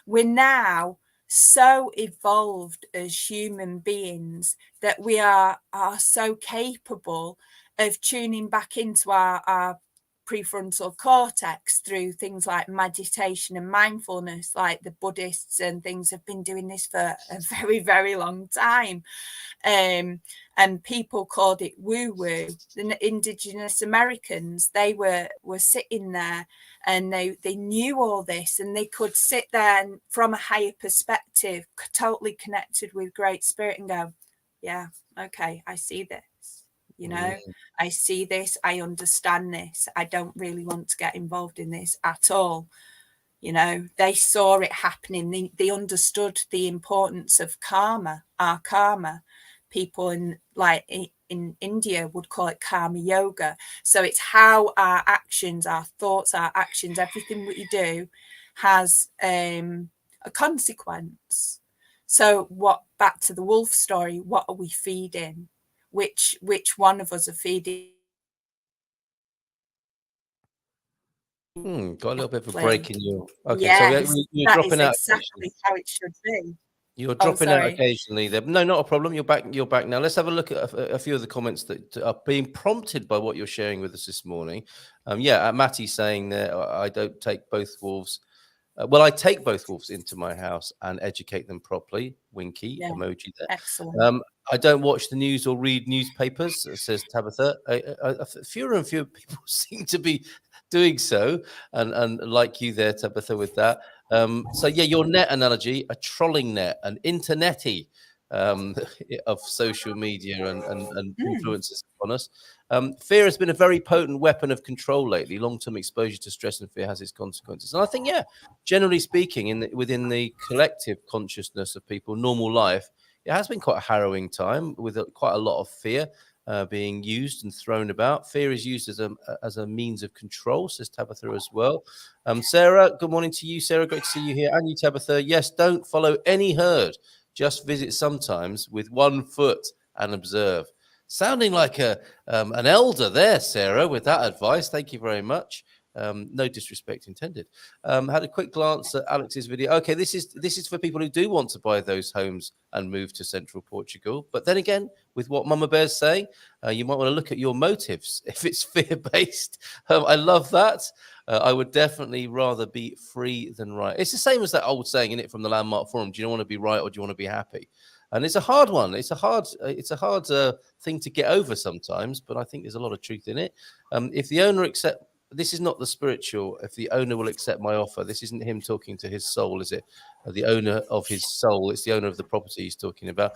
We're now so evolved as human beings that we are so capable of tuning back into our prefrontal cortex through things like meditation and mindfulness. Like the Buddhists and things have been doing this for a very, very long time. And people called it woo-woo. The indigenous Americans, they were sitting there and they knew all this, and they could sit there and from a higher perspective, totally connected with Great Spirit, and go, yeah, okay, I see this. I see this, I understand this. I don't really want to get involved in this at all. They saw it happening. They understood the importance of karma, our karma. People in India would call it karma yoga. So it's how our actions, our thoughts, our actions, everything we do has a consequence. So back to the wolf story, what are we feeding? Which one of us are feeding? Got a little bit of a break in your. Okay, yes, so you're dropping out. Exactly how it should be. You're dropping out occasionally there. No, not a problem. You're back now. Let's have a look at a few of the comments that are being prompted by what you're sharing with us this morning. Matty saying that I don't take both wolves. Well, I take both wolves into my house and educate them properly. Winky emoji there. Excellent. I don't watch the news or read newspapers, says Tabitha. Fewer and fewer people seem to be doing so, and like you there, Tabitha, with that. So your net analogy, a trolling net, an internet-y of social media and influences on us. Fear has been a very potent weapon of control lately. Long-term exposure to stress and fear has its consequences. And I think, generally speaking, within the collective consciousness of people, normal life, it has been quite a harrowing time with quite a lot of fear being used and thrown about. Fear is used as a means of control, says Tabitha as well. Sarah, good morning to you, Sarah. Great to see you here. And you, Tabitha. Yes, don't follow any herd. Just visit sometimes with 1 foot and observe. Sounding like an elder there, Sarah, with that advice. Thank you very much. No disrespect intended. Had a quick glance at Alex's video. Okay, this is for people who do want to buy those homes and move to central Portugal. But then again, with what Mama Bear's saying, you might want to look at your motives. If it's fear-based, I love that. I would definitely rather be free than right. It's the same as that old saying, isn't it, from the Landmark Forum? Do you want to be right or do you want to be happy? And it's a hard one. It's a hard thing to get over sometimes. But I think there's a lot of truth in it. If the owner this is not the spiritual. If the owner will accept my offer, this isn't him talking to his soul, is it? The owner of his soul. It's the owner of the property he's talking about.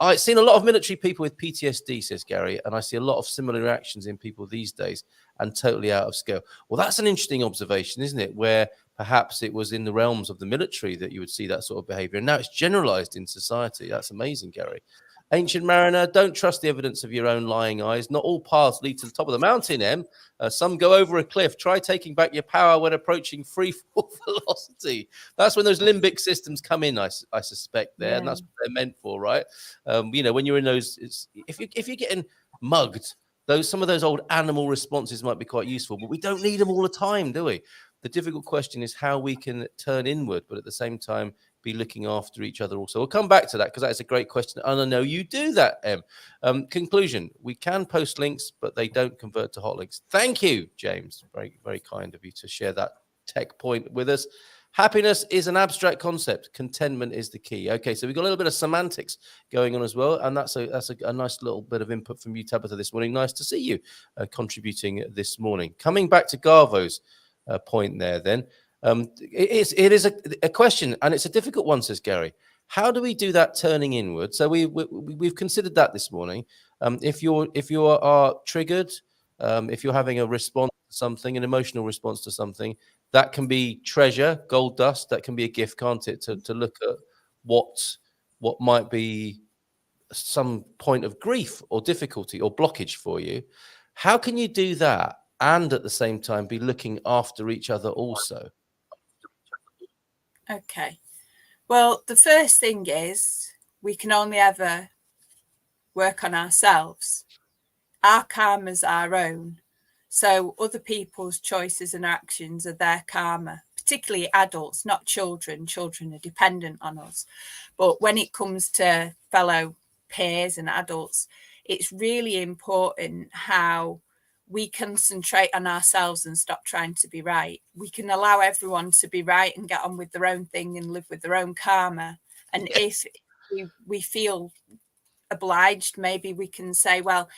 I've seen a lot of military people with PTSD, says Gary, and I see a lot of similar reactions in people these days, and totally out of scale. Well, that's an interesting observation, isn't it? Where perhaps it was in the realms of the military that you would see that sort of behavior, and now it's generalized in society. That's amazing, Gary. Ancient mariner, don't trust the evidence of your own lying eyes. Not all paths lead to the top of the mountain, Em. Some go over a cliff. Try taking back your power when approaching free fall velocity. That's when those limbic systems come in, I suspect, there. Yeah. And that's what they're meant for, right? When you're in those, if you're getting mugged, some of those old animal responses might be quite useful, but we don't need them all the time, do we? The difficult question is how we can turn inward, but at the same time, be looking after each other also. We'll come back to that because that is a great question. And I know you do that, Em. Conclusion, we can post links, but they don't convert to hot links. Thank you, James. Very, very kind of you to share that tech point with us. Happiness is an abstract concept. Contentment is the key. Okay, so we've got a little bit of semantics going on as well. And that's a nice little bit of input from you, Tabitha, this morning. Nice to see you contributing this morning. Coming back to Garvo's point there then. It is a question, and it's a difficult one, says Gary. How do we do that turning inward? So we've considered that this morning. If you are triggered, if you're having a response to something, an emotional response to something, that can be treasure, gold dust. That can be a gift, can't it? To look at what might be some point of grief or difficulty or blockage for you. How can you do that and at the same time be looking after each other also? Okay. Well, the first thing is we can only ever work on ourselves. Our karma's our own. So other people's choices and actions are their karma, particularly adults, not children. Children are dependent on us. But when it comes to fellow peers and adults, it's really important how we concentrate on ourselves and stop trying to be right. We can allow everyone to be right and get on with their own thing and live with their own karma. And if we feel obliged, maybe we can say, well,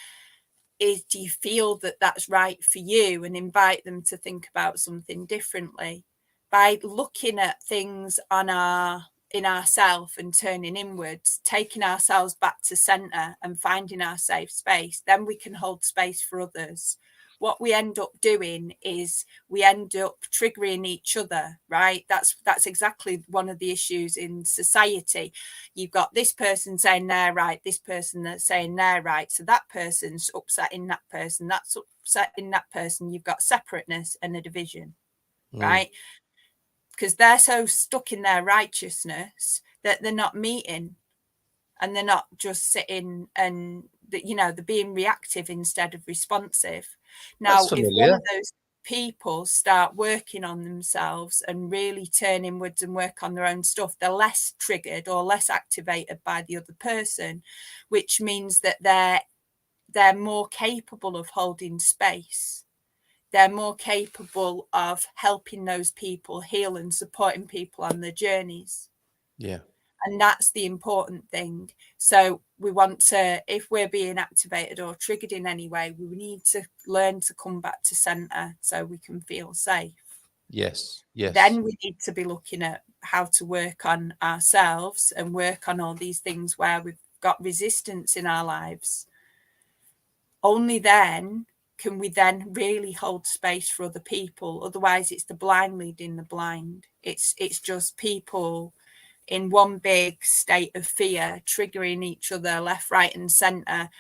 do you feel that that's right for you? And invite them to think about something differently. By looking at things in ourselves and turning inwards, taking ourselves back to center and finding our safe space, then we can hold space for others. What we end up doing is we end up triggering each other, right? That's exactly one of the issues in society. You've got this person saying they're right, this person that's saying they're right. So that person's upsetting that person, that's upsetting that person. You've got separateness and a division, right? Because they're so stuck in their righteousness that they're not meeting, and they're not just sitting and, they're being reactive instead of responsive. Now, if one of those people start working on themselves and really turn inwards and work on their own stuff, they're less triggered or less activated by the other person, which means that they're more capable of holding space. They're more capable of helping those people heal and supporting people on their journeys. Yeah. And that's the important thing. So we want to, if we're being activated or triggered in any way, we need to learn to come back to center so we can feel safe. Yes. Yes. Then we need to be looking at how to work on ourselves and work on all these things where we've got resistance in our lives. Only then can we then really hold space for other people. Otherwise, it's the blind leading the blind. It's just people in one big state of fear, triggering each other left, right, and centre,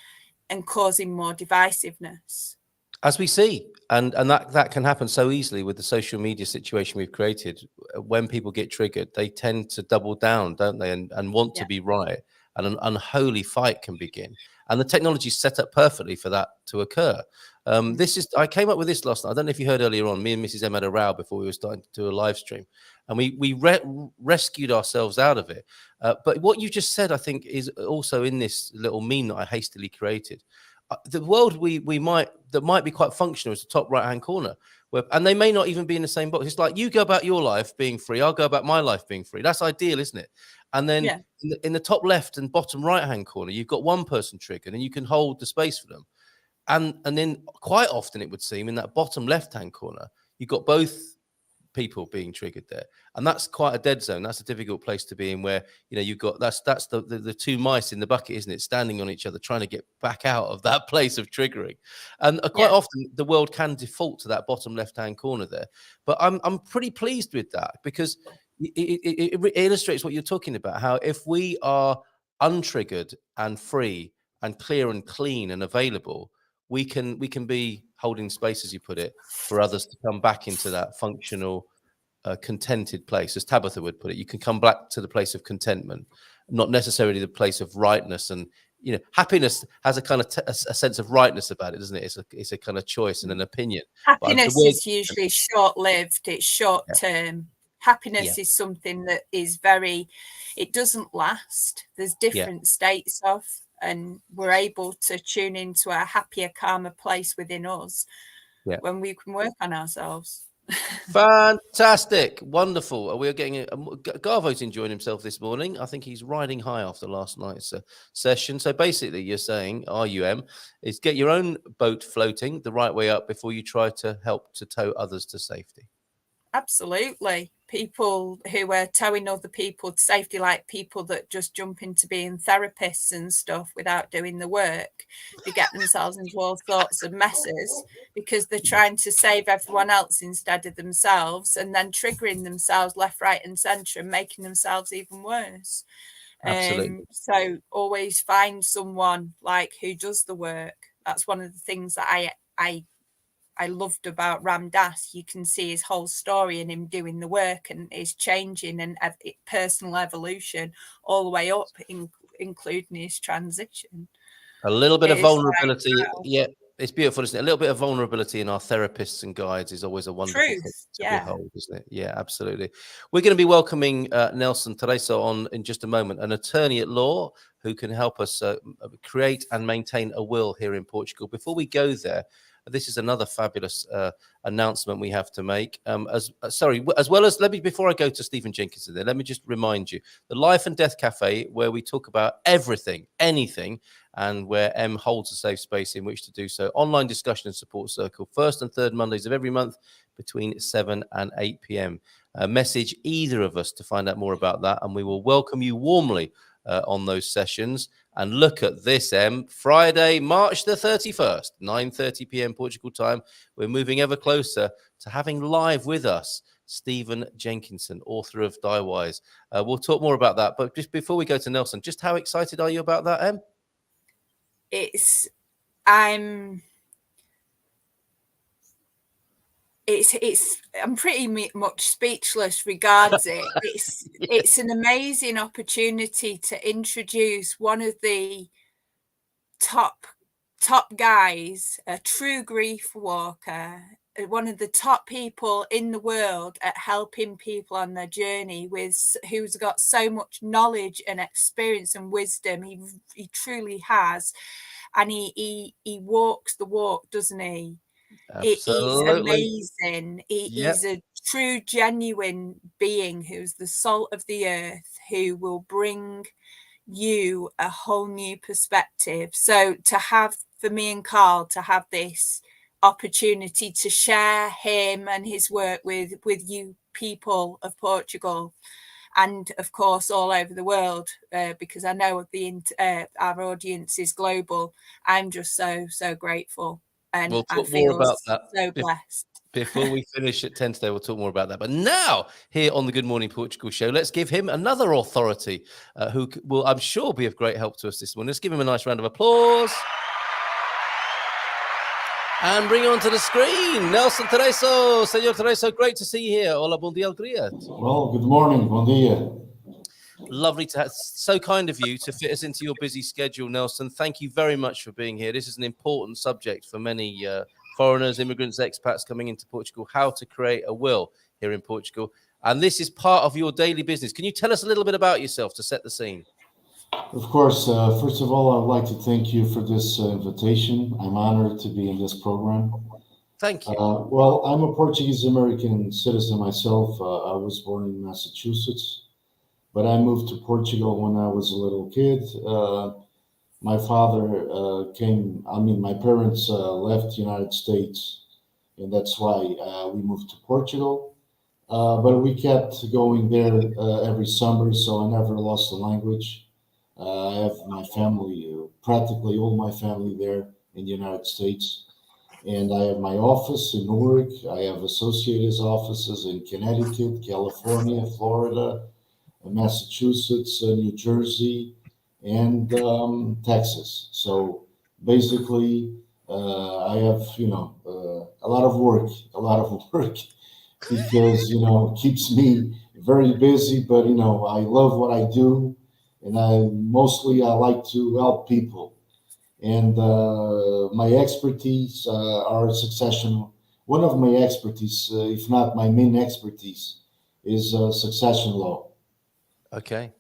and causing more divisiveness. As we see, and that can happen so easily with the social media situation we've created. When people get triggered, they tend to double down, don't they, and want to be right. and an unholy fight can begin. And the technology is set up perfectly for that to occur. I came up with this last night. I don't know if you heard earlier on, me and Mrs. M had a row before we were starting to do a live stream, and we rescued ourselves out of it. But what you just said, I think, is also in this little meme that I hastily created. The world that might be quite functional is the top right-hand corner, and they may not even be in the same box. It's like you go about your life being free, I'll go about my life being free. That's ideal, isn't it? And then in the top left and bottom right-hand corner, you've got one person triggered, and you can hold the space for them. And then quite often it would seem in that bottom left-hand corner, you've got both people being triggered there, and that's quite a dead zone. That's a difficult place to be in, where you've got that's the two mice in the bucket, isn't it, standing on each other trying to get back out of that place of triggering. And quite often the world can default to that bottom left-hand corner there. But I'm pretty pleased with that, because it illustrates what you're talking about, how if we are untriggered and free and clear and clean and available, we can be holding space, as you put it, for others to come back into that functional, contented place, as Tabitha would put it. You can come back to the place of contentment, not necessarily the place of rightness. And happiness has a kind of a sense of rightness about it, doesn't it? It's a kind of choice and an opinion. Happiness is usually short-lived. It's short-term. Happiness is something that is it doesn't last. There's different states of, and we're able to tune into a happier, calmer place within us when we can work on ourselves. Fantastic. Wonderful. We're getting Garvo's enjoying himself this morning. I think he's riding high after last night's session. So basically you're saying, RUM, is get your own boat floating the right way up before you try to help to tow others to safety. Absolutely. People who are towing other people to safety, like people that just jump into being therapists and stuff without doing the work, they get themselves into all sorts of messes because they're trying to save everyone else instead of themselves, and then triggering themselves left, right and centre and making themselves even worse. Absolutely. So always find someone who does the work. That's one of the things that I loved about Ram Dass. You can see his whole story and him doing the work and his changing and personal evolution all the way up, including his transition. A little bit of vulnerability. It's beautiful, isn't it? A little bit of vulnerability in our therapists and guides is always a wonderful thing to behold, isn't it? Yeah, absolutely. We're going to be welcoming Nelson Tereso on in just a moment, an attorney at law who can help us create and maintain a will here in Portugal. Before we go there, this is another fabulous announcement we have to make. Before I go to Stephen Jenkinson there, let me just remind you, the Life and Death Cafe, where we talk about everything, anything, and where Em holds a safe space in which to do so. Online discussion and support circle, first and third Mondays of every month between 7 and 8 p.m. Message either of us to find out more about that, and we will welcome you warmly on those sessions. And look at this, Em. Friday, March the 31st, 9:30 p.m. Portugal time. We're moving ever closer to having live with us Stephen Jenkinson, author of Die Wise. We'll talk more about that. But just before we go to Nelson, just how excited are you about that, Em? I'm pretty much speechless regards it. It's an amazing opportunity to introduce one of the top guys, a true grief walker, one of the top people in the world at helping people on their journey, who's got so much knowledge and experience and wisdom. He truly has, and he walks the walk, doesn't he? Absolutely. He's amazing. He's a true, genuine being who's the salt of the earth, who will bring you a whole new perspective. So for me and Carl to have this opportunity to share him and his work with you people of Portugal, and of course all over the world, because I know our audience is global. I'm just so grateful. And we'll talk I feel more about that. So blessed. Before we finish at 10 today, we'll talk more about that. But now, here on the Good Morning Portugal show, let's give him another authority who will, I'm sure, be of great help to us this morning. Let's give him a nice round of applause. And bring him onto the screen, Nelson Tereso. Senor Tereso, great to see you here. Hola, bom dia, alegria. Well, good morning, bom dia. Lovely to have, so kind of you to fit us into your busy schedule, Nelson. Thank you very much for being here. This is an important subject for many foreigners, immigrants, expats coming into Portugal, how to create a will here in Portugal. And this is part of your daily business. Can you tell us a little bit about yourself to set the scene? Of course. First of all, I would like to thank you for this invitation. I'm honored to be in this program. Thank you. Well, I'm a Portuguese-American citizen myself. I was born in Massachusetts, but I moved to Portugal when I was a little kid. My father my parents left the United States, and that's why we moved to Portugal. But we kept going there every summer, so I never lost the language. I have my family, practically all my family there in the United States. And I have my office in Newark. I have associated offices in Connecticut, California, Florida, Massachusetts, New Jersey, and Texas. So basically, I have, a lot of work, because, it keeps me very busy, but, I love what I do. And I like to help people. And my expertise are succession. One of my expertise, if not my main expertise, is succession law. Okay.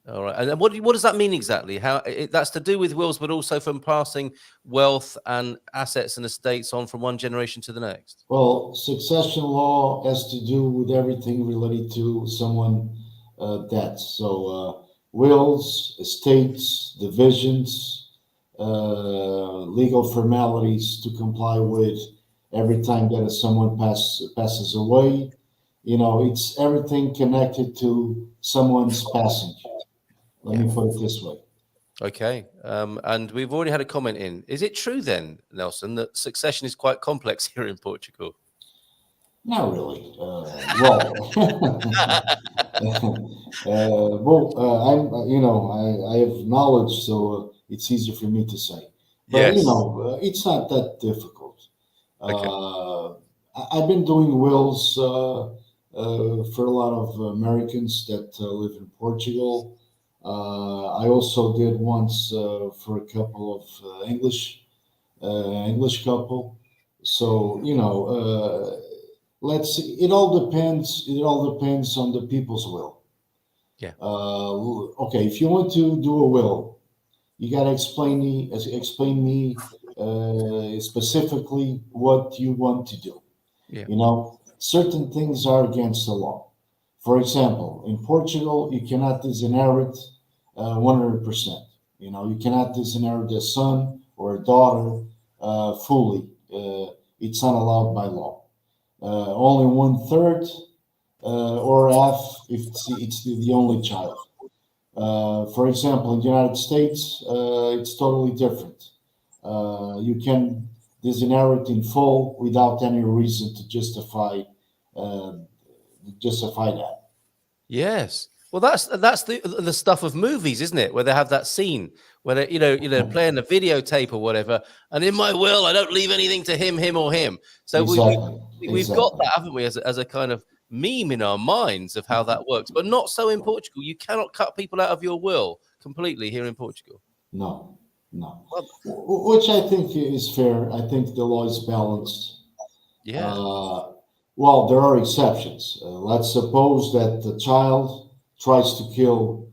All right. And what does that mean exactly? How that's to do with wills, but also from passing wealth and assets and estates on from one generation to the next? Well, succession law has to do with everything related to someone debts. So wills, estates, divisions, legal formalities to comply with every time that someone passes away. It's everything connected to someone's passing. Let me put it this way. Okay. And we've already had a comment in. Is it true then, Nelson, that succession is quite complex here in Portugal? Not really. I have knowledge, so it's easier for me to say. But Yes. It's not that difficult. Okay. I've been doing wills for a lot of Americans that live in Portugal. I also did once for a couple of English couple. So let's see. It all depends. It all depends on the people's will. Yeah. Okay. If you want to do a will, you got to explain me specifically what you want to do. Yeah. Certain things are against the law. For example, in Portugal, you cannot disinherit 100%. You cannot disinherit a son or a daughter fully. It's not allowed by law. Only 1/3 or half if it's the only child. For example, in the United States, it's totally different. You can disinherit in full without any reason to justify that. Yes. Well, that's the stuff of movies, isn't it? Where they have that scene where they're playing a videotape or whatever, and in my will, I don't leave anything to him or him. So we've got that, haven't we, as a kind of meme in our minds of how that works, but not so in Portugal. You cannot cut people out of your will completely here in Portugal. No. Which I think is fair. I think the law is balanced. Yeah. Well, there are exceptions. Let's suppose that the child tries to kill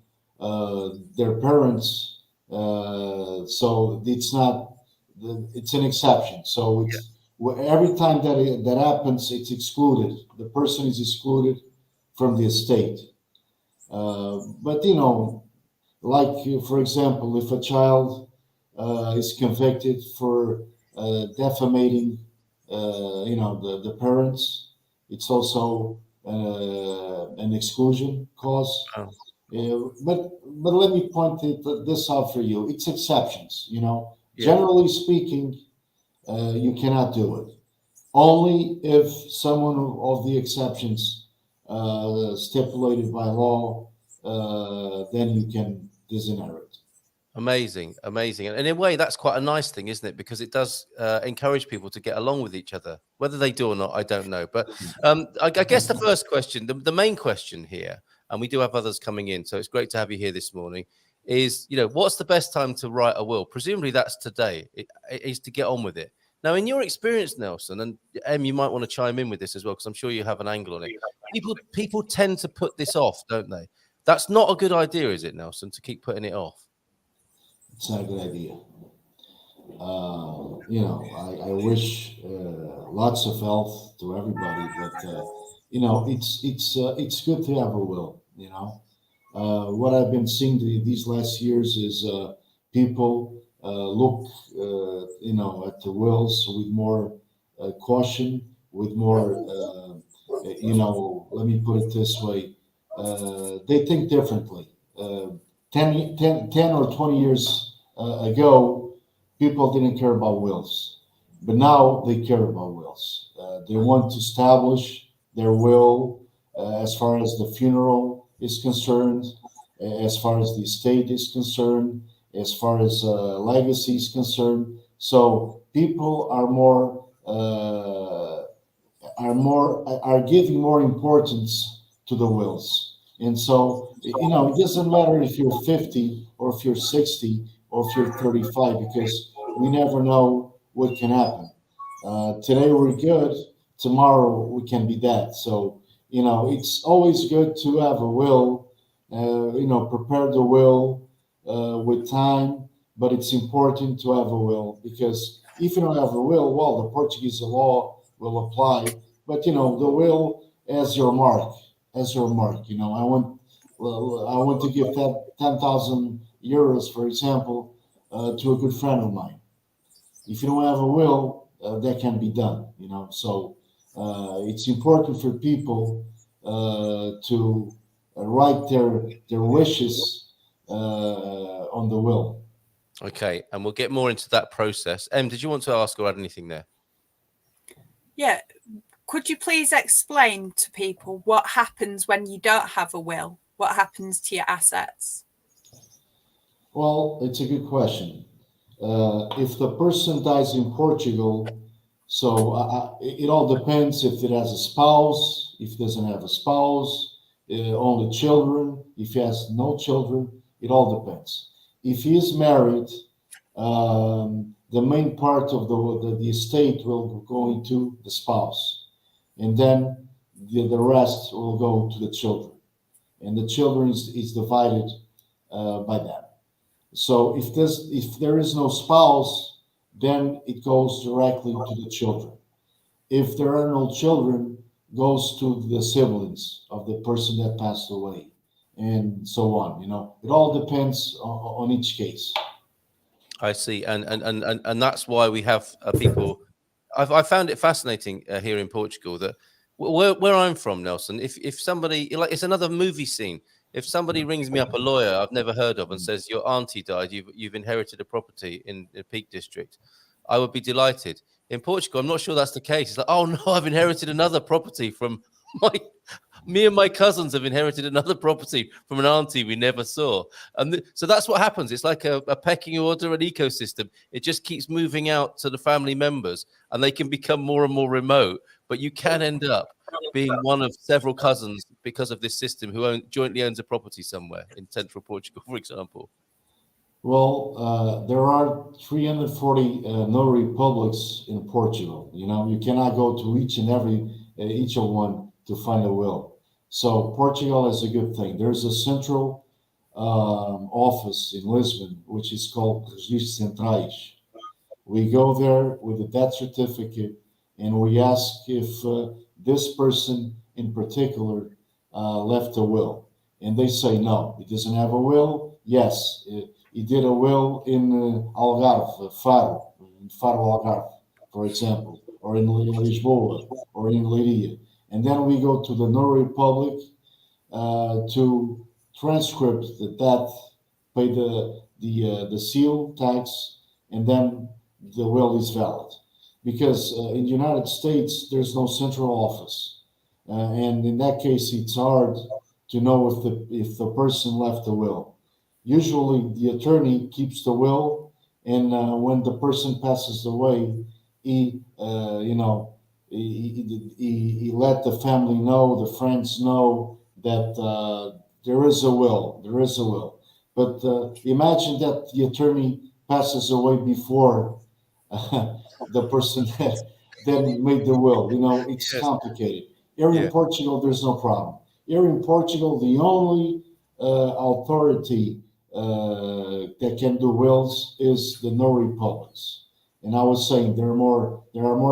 their parents. So it's an exception. So every time that happens, it's excluded. The person is excluded from the estate. But like for example, if a child is convicted for defamating, the parents, it's also an exclusion clause. Oh. But let me point this out for you. It's exceptions. Generally speaking, you cannot do it. Only if someone of the exceptions stipulated by law, then you can disinherit. Amazing. And in a way, that's quite a nice thing, isn't it? Because it does encourage people to get along with each other. Whether they do or not, I don't know. But I guess the first question, the main question here, and we do have others coming in, so it's great to have you here this morning, is, what's the best time to write a will? Presumably that's today. It is to get on with it. Now, in your experience, Nelson, and Em, you might want to chime in with this as well, because I'm sure you have an angle on it. People tend to put this off, don't they? That's not a good idea, is it, Nelson, to keep putting it off? It's not a good idea. I wish lots of health to everybody, but it's good to have a will. What I've been seeing these last years is people look, at the wills with more caution, with more, let me put it this way, they think differently. 10 or 20 years ago, people didn't care about wills, but now they care about wills. They want to establish their will as far as the funeral is concerned, as far as the estate is concerned, as far as legacy is concerned. So people are giving more importance to the wills. And so, it doesn't matter if you're 50 or if you're 60 or if you're 35, because we never know what can happen. Today we're good, tomorrow we can be dead. So, it's always good to have a will, prepare the will with time, but it's important to have a will, because if you don't have a will, well, the Portuguese law will apply, but, the will as your mark. I want to give that 10,000 euros, for example, to a good friend of mine. If you don't have a will, that can be done, So it's important for people to write their wishes on the will. Okay, and we'll get more into that process. Em, did you want to ask or add anything there? Yeah. Could you please explain to people what happens when you don't have a will? What happens to your assets? Well, it's a good question. If the person dies in Portugal, so it all depends if it has a spouse, if it doesn't have a spouse, only children, if he has no children, it all depends. If he is married, the main part of the estate will go into the spouse. And then the rest will go to the children. And the children is divided by them. So if there is no spouse, then it goes directly to the children. If there are no children, goes to the siblings of the person that passed away, and so on. It all depends on each case. I see, and that's why we have people. I found it fascinating here in Portugal that where I'm from, Nelson. If somebody, like, it's another movie scene. If somebody rings me up, a lawyer I've never heard of, and says your auntie died, you've inherited a property in the Peak District, I would be delighted. In Portugal, I'm not sure that's the case. It's like, oh no, I've inherited another property from me and my cousins have inherited another property from an auntie we never saw. And so that's what happens. It's like a pecking order, an ecosystem. It just keeps moving out to the family members, and they can become more and more remote. But you can end up being one of several cousins because of this system who jointly owns a property somewhere in central Portugal, for example. Well, there are 340 notary publics in Portugal. You cannot go to each of one to find a will. So Portugal is a good thing. There's a central office in Lisbon, which is called Registros Centrais. We go there with a death certificate, and we ask if this person in particular left a will. And they say no, he doesn't have a will. Yes, he did a will in Algarve, Faro Algarve, for example, or in Lisboa, or in Leiria. And then we go to the notary public to transcript the death, pay the seal tax, and then the will is valid. Because in the United States, there's no central office. And in that case, it's hard to know if the person left a will. Usually, the attorney keeps the will, and when the person passes away, he let the family know, the friends know that There is a will. There is a will. But imagine that the attorney passes away before the person that then made the will. You know, it's Yes. complicated. Here in Portugal, there's no problem. Here in Portugal, the only authority that can do wills is the notary publics. And I was saying there are more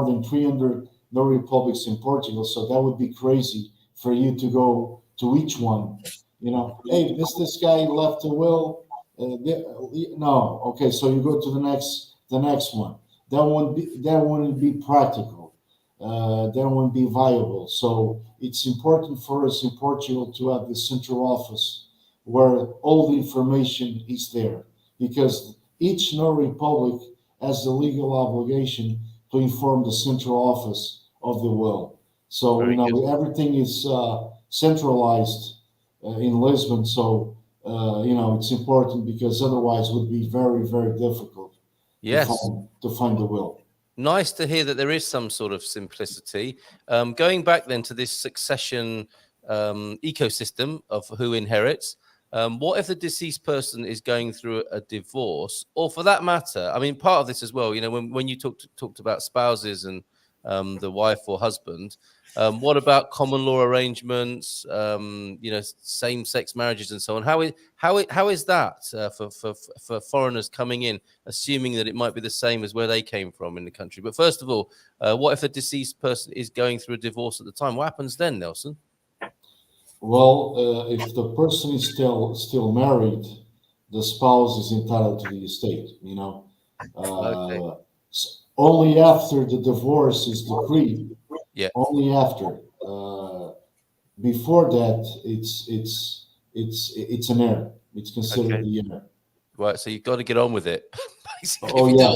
than 300 notary publics in Portugal, so that would be crazy for you to go to each one. You know, hey, this guy left a will. No, okay, so you go to the next one. That wouldn't be practical. That wouldn't be viable. So it's important for us in Portugal to have the central office where all the information is there, because each notary public has the legal obligation to inform the central office of the will. So Very good. everything is centralized in Lisbon. So it's important, because otherwise it would be very, very difficult to find the will. Nice to hear that there is some sort of simplicity. Going back then to this succession ecosystem of who inherits, what if the deceased person is going through a divorce, or for that matter, I mean, part of this as well, when you talked about spouses and the wife or husband, what about common law arrangements, same-sex marriages and so on? How is that for foreigners coming in, assuming that it might be the same as where they came from in the country? But first of all, what if a deceased person is going through a divorce at the time? What happens then, Nelson? Well, if the person is still married, the spouse is entitled to the estate. Okay. Only after the divorce is decreed. Yeah. Only after. Before that, it's an heir. It's considered the heir. Right. So you've got to get on with it. Oh yeah.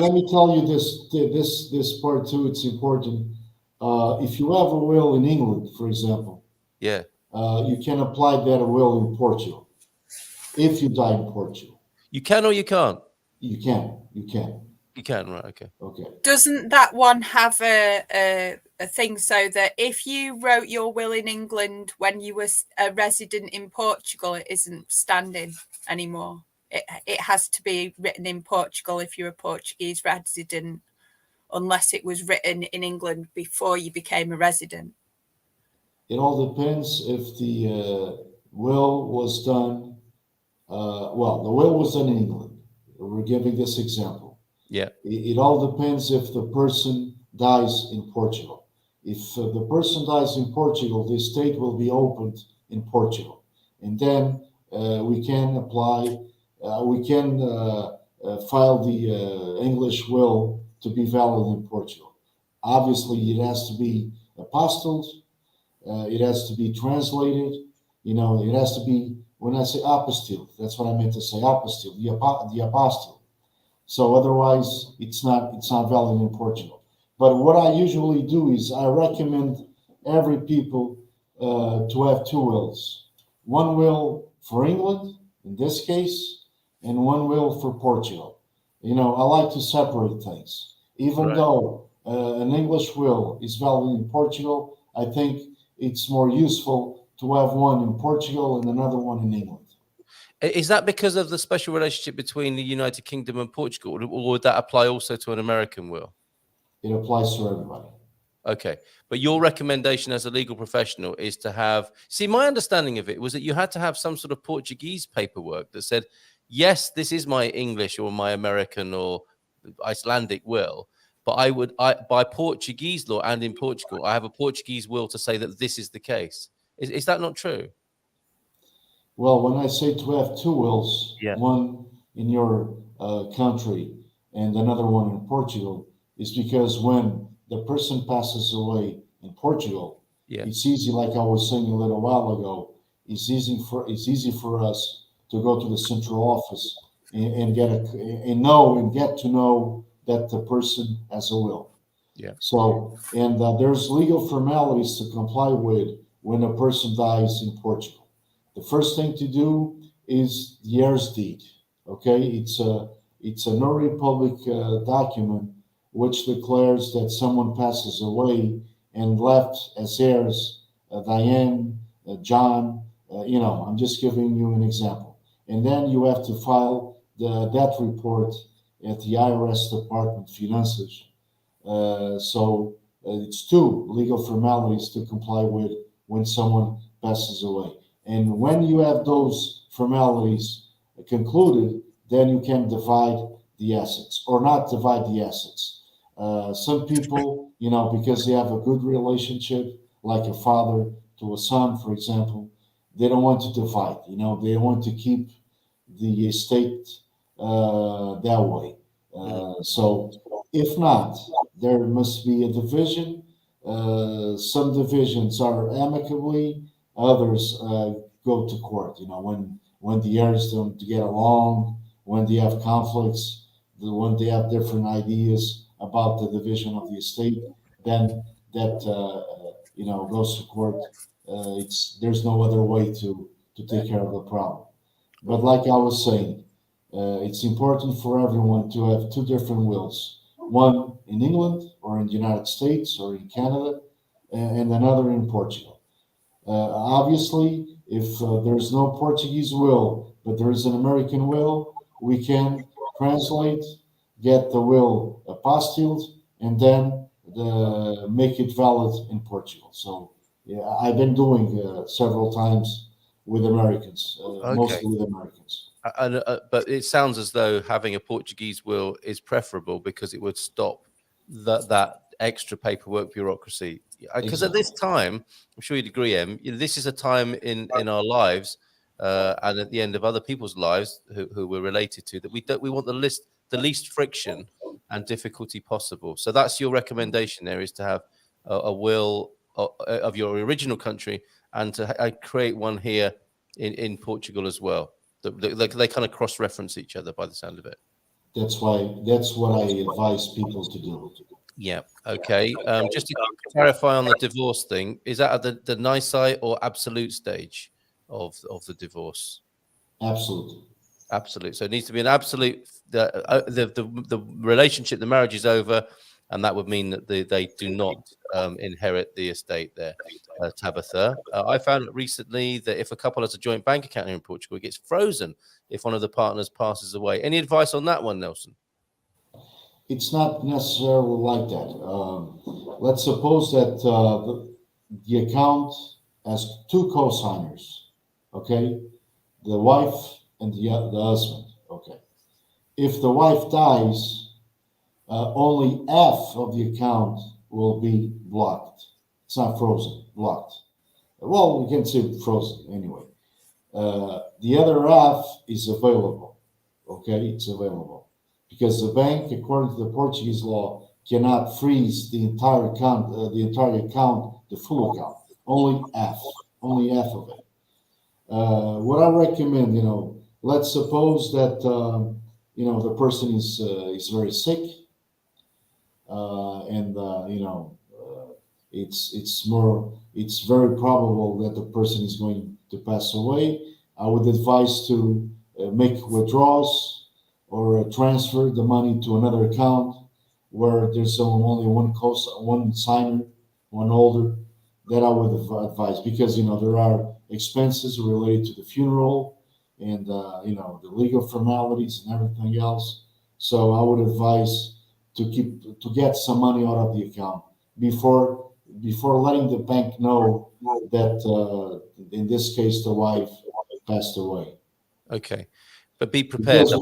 Let me tell you this part too. It's important. If you have a will in England, for example, you can apply that will in Portugal. If you die in Portugal, you can or you can't. You can. You can, right? Okay. Doesn't that one have a thing so that if you wrote your will in England when you were a resident in Portugal, it isn't standing anymore? It has to be written in Portugal if you're a Portuguese resident, unless it was written in England before you became a resident. It all depends if the will was done. The will was done in England. We're giving this example. Yeah. It all depends if the person dies in Portugal. If the person dies in Portugal, the estate will be opened in Portugal, and then we can apply. We can file the English will to be valid in Portugal. Obviously, it has to be apostilled. It has to be translated. It has to be. When I say apostille, that's what I meant to say. Apostille, the apostille. So otherwise, it's not valid in Portugal. But what I usually do is I recommend every people to have two wills. One will for England, in this case, and one will for Portugal. I like to separate things. Even though an English will is valid in Portugal, I think it's more useful to have one in Portugal and another one in England. Is that because of the special relationship between the United Kingdom and Portugal, or would that apply also to an American will? It applies to everybody. Okay. But your recommendation as a legal professional is to have... See, my understanding of it was that you had to have some sort of Portuguese paperwork that said, yes, this is my English or my American or Icelandic will, but by Portuguese law and in Portugal, I have a Portuguese will to say that this is the case. Is that not true? Well, when I say to have two wills, one in your country and another one in Portugal, is because when the person passes away in Portugal, it's easy, like I was saying a little while ago, it's easy for us to go to the central office and get to know that the person has a will. Yeah. So, and there's legal formalities to comply with when a person dies in Portugal. The first thing to do is the heirs deed. Okay, it's a notary public document which declares that someone passes away and left as heirs Diane, John. I'm just giving you an example. And then you have to file that report at the IRS Department Finances. So it's two legal formalities to comply with when someone passes away. And when you have those formalities concluded, then you can divide the assets or not divide the assets. Some people, because they have a good relationship, like a father to a son, for example, they don't want to divide. They want to keep the estate that way. So if not, there must be a division. Some divisions are amicably, others go to court. When the heirs don't get along, when they have conflicts, when they have different ideas about the division of the estate, then that goes to court. There's no other way to take care of the problem. But like I was saying, it's important for everyone to have two different wills, one in England or in the United States or in Canada, and another in Portugal. Obviously, if there's no Portuguese will, but there is an American will, we can translate, get the will apostilled, and then make it valid in Portugal. So yeah, I've been doing several times with Americans, mostly with Americans. But it sounds as though having a Portuguese will is preferable because it would stop that extra paperwork bureaucracy. Because at this time, I'm sure you'd agree, Em, this is a time in our lives and at the end of other people's lives who we're related to that we want the least friction and difficulty possible. So that's your recommendation there, is to have a will of your original country and to create one here in Portugal as well. They kind of cross-reference each other by the sound of it. That's what I advise people to do. Yeah. Okay. Just to clarify on the divorce thing, is that at the nisi or absolute stage of the divorce? Absolutely. Absolute. So it needs to be an absolute. The relationship, the marriage is over, and that would mean that they do not inherit the estate there. Tabitha, I found recently that if a couple has a joint bank account here in Portugal, it gets frozen if one of the partners passes away. Any advice on that one, Nelson? It's not necessarily like that. Let's suppose that the account has two co-signers, okay? The wife and the husband, okay? If the wife dies, only half of the account will be blocked. It's not frozen, blocked. Well, we can say frozen anyway. The other half is available, okay? It's available. Because the bank, according to the Portuguese law, cannot freeze the entire account, the full account, only half of it. What I recommend, let's suppose that the person is very sick, and it's very probable that the person is going to pass away. I would advise to make withdrawals or transfer the money to another account where there's only one signer, one holder. That I would advise, because there are expenses related to the funeral and the legal formalities and everything else. So I would advise to get some money out of the account before letting the bank know that in this case the wife passed away. Okay. But be prepared. Because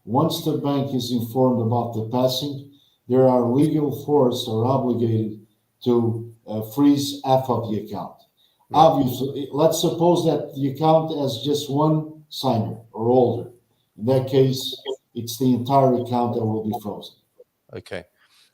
once the bank is informed about the passing, there are legal force or obligated to freeze half of the account. Right. Obviously, let's suppose that the account has just one signer or holder. In that case, it's the entire account that will be frozen. Okay.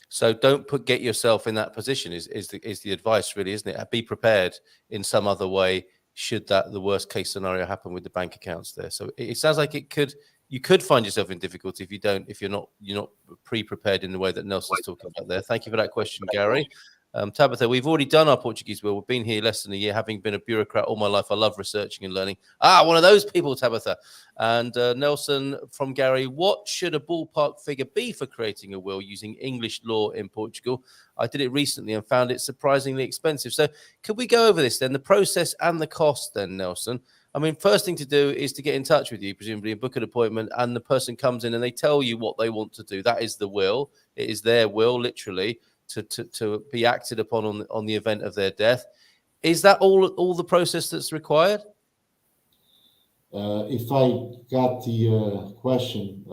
So don't get yourself in that position is the advice, really, isn't it? Be prepared in some other way should the worst case scenario happen with the bank accounts there. So it sounds like you could find yourself in difficulty if you're not pre-prepared in the way that Nelson's talking about there. Thank you for that question, Gary. Tabitha, we've already done our Portuguese will. We've been here less than a year, having been a bureaucrat all my life. I love researching and learning. One of those people, Tabitha. And Nelson from Gary, what should a ballpark figure be for creating a will using English law in Portugal? I did it recently and found it surprisingly expensive. So could we go over this then, the process and the cost then, Nelson? I mean, first thing to do is to get in touch with you, presumably, and book an appointment, and the person comes in and they tell you what they want to do. That is the will. It is their will, literally, to be acted upon on the event of their death. Is that all the process that's required? If I got the question,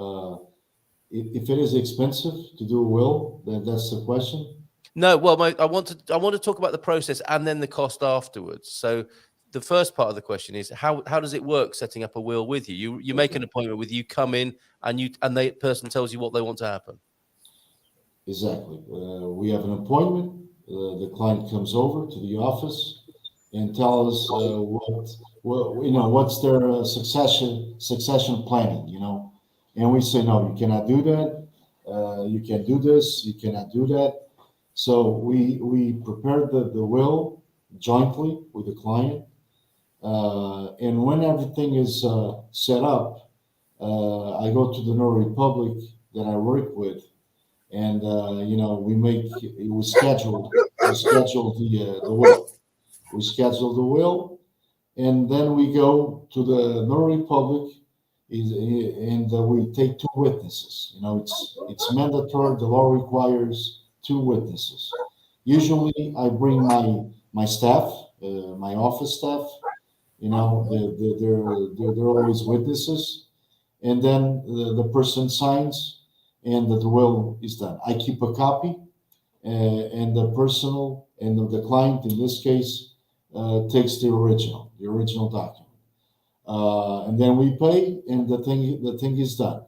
if it is expensive to do a will, then that's the question. No, well, I want to talk about the process and then the cost afterwards. So the first part of the question is how does it work setting up a will with you? You make an appointment with you, come in, and the person tells you what they want to happen. Exactly. We have an appointment. The client comes over to the office and tells us what's their succession planning, and we say, no, you cannot do that. You can do this. You cannot do that. So we prepare the will jointly with the client, and when everything is set up, I go to the notary public that I work with. And we schedule the will. We schedule the will, and then we go to the notary public, and we take two witnesses. It's mandatory. The law requires two witnesses. Usually, I bring my staff, my office staff. They're always witnesses, and then the person signs, and the will is done. I keep a copy, and the client, in this case, takes the original document, and then we pay, and the thing is done.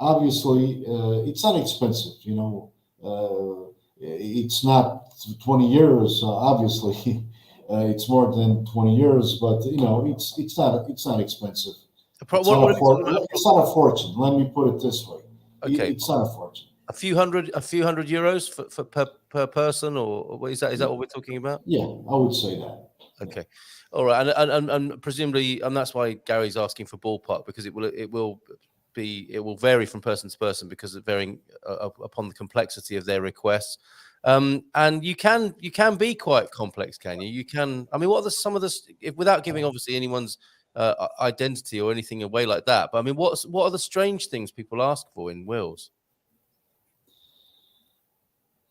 Obviously, it's not expensive. It's not 20 years. Obviously, it's more than 20 years, but it's not expensive. It's not a fortune. Let me put it this way. Okay. It's not a fortune. A few hundred euros for per person, or is that what we're talking about? Yeah, I would say that. Okay, all right, and presumably, and that's why Gary's asking for ballpark, because it will vary from person to person because of varying upon the complexity of their requests. And you can be quite complex, can you? You can. I mean, what are some of the, without giving obviously anyone's identity or anything away like that, but I mean, what are the strange things people ask for in wills?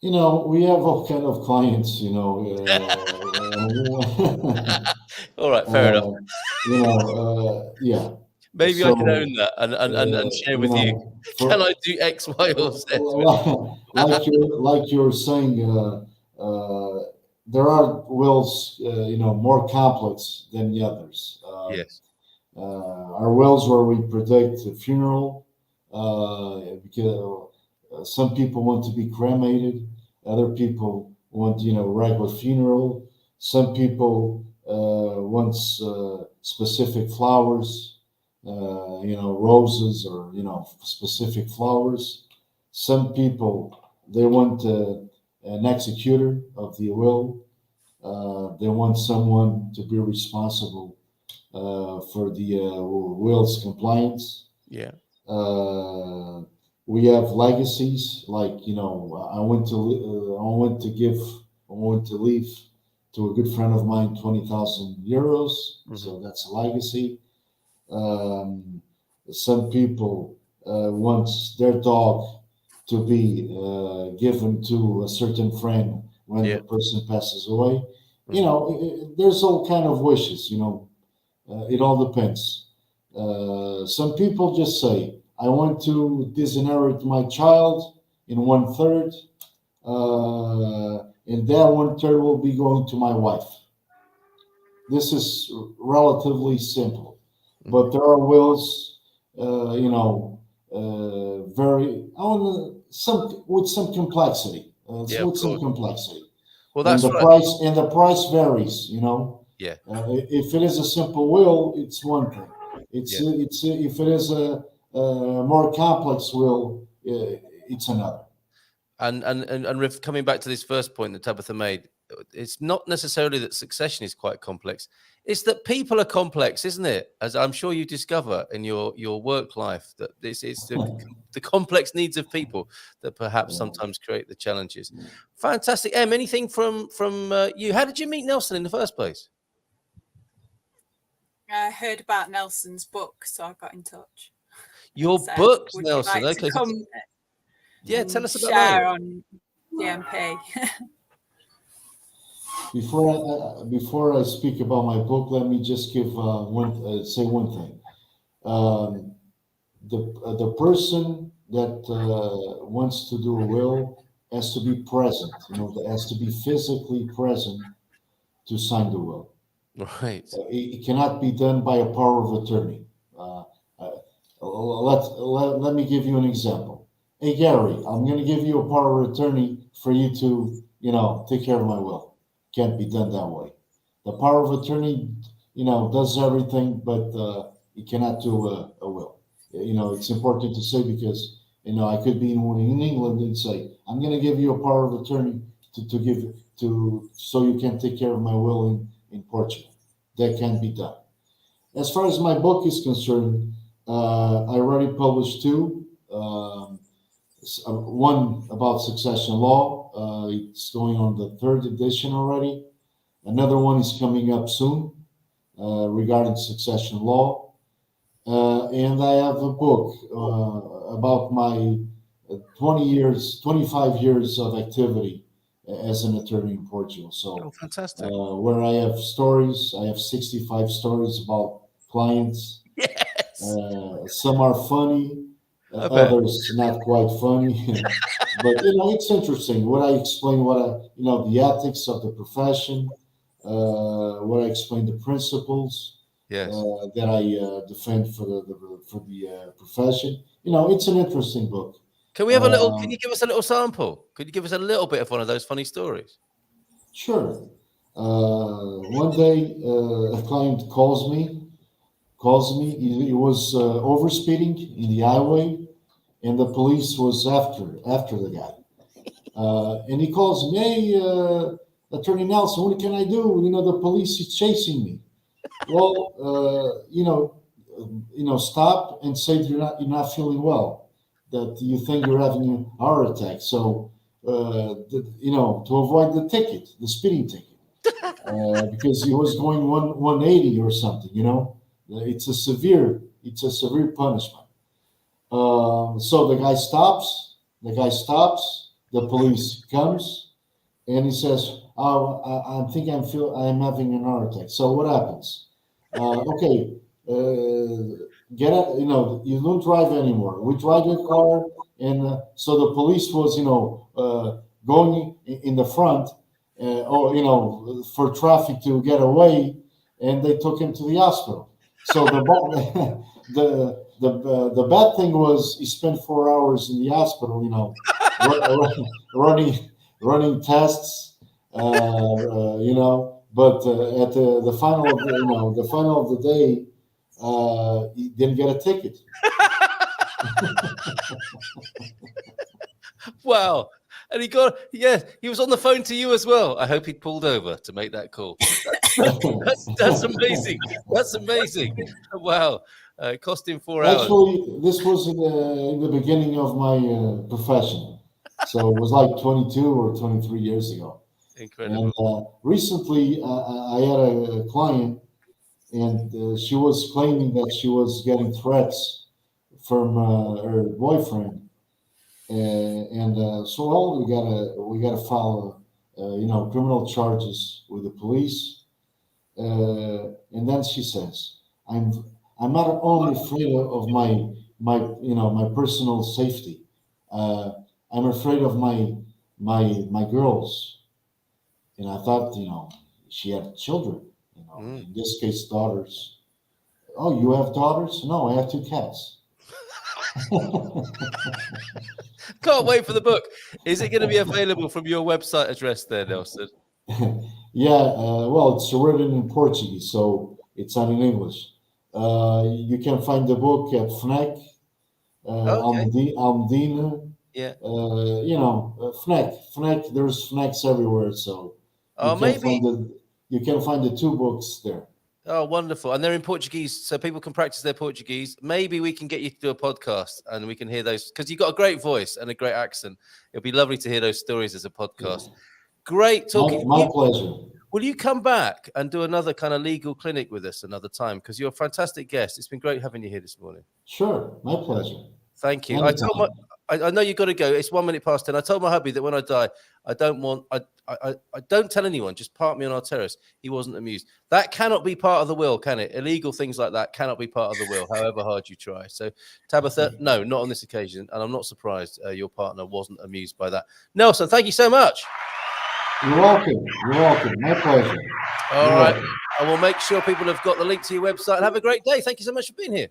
We have all kind of clients. All right, fair enough. Yeah. Maybe I can own that and share with you. Can I do X, Y, or Z? Like you were saying, there are wills, more complex than the others. Yes. Our wills where we predict the funeral, because some people want to be cremated, other people want, regular funeral. Some people want specific flowers, roses or, specific flowers. Some people, they want an executor of the will. They want someone to be responsible for the will's compliance. Yeah. We have legacies, like I want to leave to a good friend of mine 20,000 euros. Mm-hmm. So that's a legacy. Some people want their dog to be given to a certain friend when the person passes away. Mm-hmm. There's all kind of wishes. It all depends. Some people just say, I want to disinherit my child in 1/3, and that 1/3 will be going to my wife. This is relatively simple, but there are wills, with some complexity. Some complexity. Well, that's right. And the price varies. Yeah. If it is a simple will, it's one thing. If it is a more complex will, it's another. And coming back to this first point that Tabitha made, it's not necessarily that succession is quite complex. It's that people are complex, isn't it? As I'm sure you discover in your work life, that this is the complex needs of people that perhaps sometimes create the challenges. Fantastic. Em, anything from you? How did you meet Nelson in the first place? I heard about Nelson's book, so I got in touch. Your So, book, would Nelson. you like Okay. to come Tell us about share that. on GuMPer. Before I speak about my book, let me just give say one thing. The person that wants to do a will has to be present. Has to be physically present to sign the will. Right. It cannot be done by a power of attorney. Let me give you an example. Hey Gary, I'm going to give you a power of attorney for you to take care of my will. Can't be done that way. The power of attorney, does everything, but it cannot do a will. It's important to say because I could be in England and say I'm going to give you a power of attorney so you can take care of my will in Portugal. That can't be done. As far as my book is concerned, I already published two. One about succession law. It's going on the third edition already. Another one is coming up soon regarding succession law. And I have a book about my 25 years of activity as an attorney in Portugal. So, fantastic. Where I have 65 stories about clients. Yes. Some are funny. Others not quite funny, but it's interesting. What I explain, the ethics of the profession, what I explain, the principles that I defend for the profession. It's an interesting book. Can we have a little? Can you give us a little sample? Could you give us a little bit of one of those funny stories? Sure. One day, a client calls me. He was overspeeding in the highway, and the police was after the guy. And he calls me, "Hey, Attorney Nelson, what can I do? The police is chasing me." Well, stop and say you're not feeling well, that you think you're having a heart attack. So, to avoid the speeding ticket, because he was going 180 or something. It's a severe punishment. So the guy stops. The police comes, and he says, "Oh, I think I'm having an heart attack." So what happens? Okay, get out. You don't drive anymore. We drive your car, and so the police was, going in the front, for traffic to get away, and they took him to the hospital. So the bad thing was he spent 4 hours in the hospital, running tests, But at the final of the day, he didn't get a ticket. Wow. And he was on the phone to you as well. I hope he pulled over to make that call. That's amazing. That's amazing. Wow. It cost him 4 hours. Actually, this was in the beginning of my profession. So it was like 22 or 23 years ago. Incredible. And recently, I had a client, and she was claiming that she was getting threats from her boyfriend. So we gotta file criminal charges with the police, and then she says, I'm not only afraid of my personal safety, I'm afraid of my girls. And I thought, she had children, in this case daughters. Oh, you have daughters? No, I have 2 cats. Can't wait for the book. Is it going to be available from your website address there, Nelson? Yeah, well, it's written in Portuguese, so it's not in English. You can find the book at FNAC, Almedina, Yeah. FNAC. There's FNACs everywhere, so maybe. You can find the 2 books there. Oh, wonderful. And they're in Portuguese, so people can practice their Portuguese. Maybe we can get you to do a podcast and we can hear those, because you've got a great voice and a great accent. It'll be lovely to hear those stories as a podcast. Great talking. My pleasure. Will you come back and do another kind of legal clinic with us another time? Because you're a fantastic guest. It's been great having you here this morning. Sure. My pleasure. Thank you. I know you've got to go. It's 1 minute past 10. I told my hubby that when I die, I don't tell anyone. Just park me on our terrace. He wasn't amused. That cannot be part of the will, can it? Illegal things like that cannot be part of the will, however hard you try. So, Tabitha, no, not on this occasion. And I'm not surprised your partner wasn't amused by that. Nelson, thank you so much. You're welcome. My pleasure. All right. I will make sure people have got the link to your website. And have a great day. Thank you so much for being here.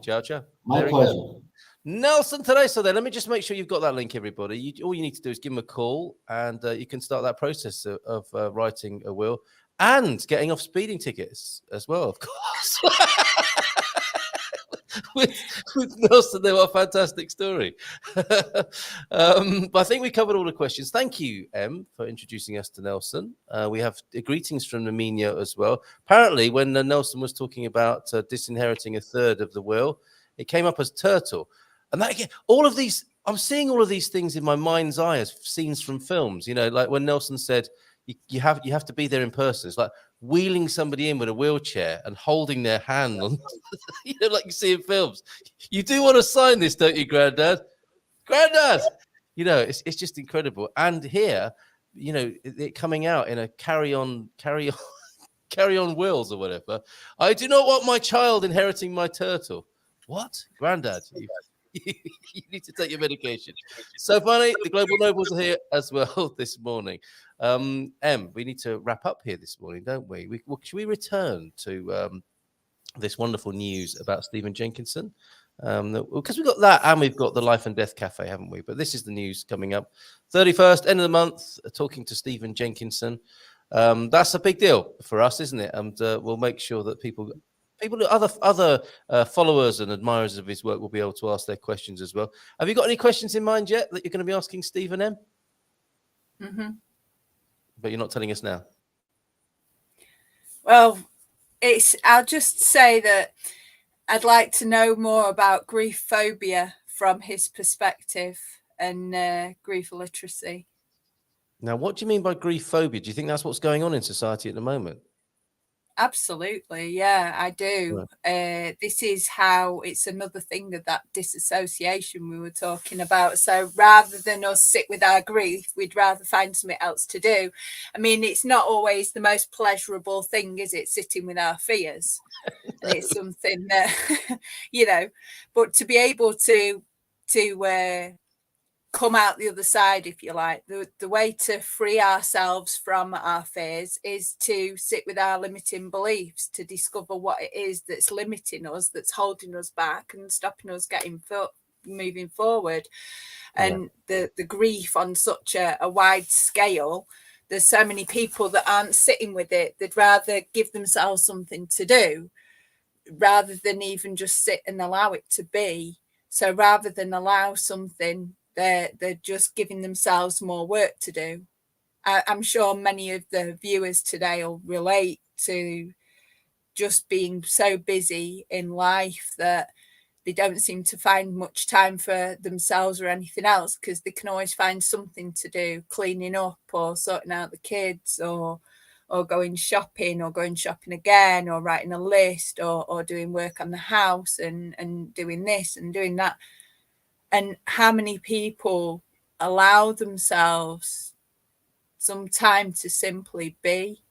Ciao, ciao. My pleasure. Nelson Tereso, then. Let me just make sure you've got that link, everybody. All you need to do is give him a call, and you can start that process of writing a will and getting off speeding tickets as well, of course. with Nelson, they were a fantastic story. But I think we covered all the questions. Thank you, Em, for introducing us to Nelson. We have greetings from Namina as well. Apparently, when Nelson was talking about disinheriting a third of the will, it came up as turtle. And that again, I'm seeing all of these things in my mind's eye as scenes from films. Like when Nelson said, you have to be there in person. It's like wheeling somebody in with a wheelchair and holding their hand on, like you see in films. You do want to sign this, don't you, Granddad? Granddad! It's just incredible. And here, it coming out in a carry on wills or whatever. I do not want my child inheriting my turtle. What? Granddad, you need to take your medication. So finally, the Global Nobles are here as well this morning. Em, we need to wrap up here this morning, don't we? Should we return to this wonderful news about Stephen Jenkinson? Because we've got that and we've got the Life and Death Cafe, haven't we? But this is the news coming up. 31st, end of the month, talking to Stephen Jenkinson. That's a big deal for us, isn't it? And we'll make sure that people, other followers and admirers of his work will be able to ask their questions as well. Have you got any questions in mind yet that you're going to be asking Stephen M? Mm-hmm. But you're not telling us now. Well, I'll just say that I'd like to know more about grief phobia from his perspective and grief illiteracy. Now, what do you mean by grief phobia? Do you think that's what's going on in society at the moment? Absolutely, yeah, I do. Right. This is how it's another thing of that disassociation we were talking about. So rather than us sit with our grief, we'd rather find something else to do. I mean, it's not always the most pleasurable thing, is it, sitting with our fears? It's something that, but to be able to come out the other side, if you like, the way to free ourselves from our fears is to sit with our limiting beliefs, to discover what it is that's limiting us, that's holding us back and stopping us moving forward. And the grief on such a wide scale, there's so many people that aren't sitting with it. They'd rather give themselves something to do rather than even just sit and allow it to be. So rather than allow something, they're just giving themselves more work to do. I'm sure many of the viewers today will relate to just being so busy in life that they don't seem to find much time for themselves or anything else, because they can always find something to do, cleaning up or sorting out the kids or going shopping again, or writing a list or doing work on the house and doing this and doing that. And how many people allow themselves some time to simply be?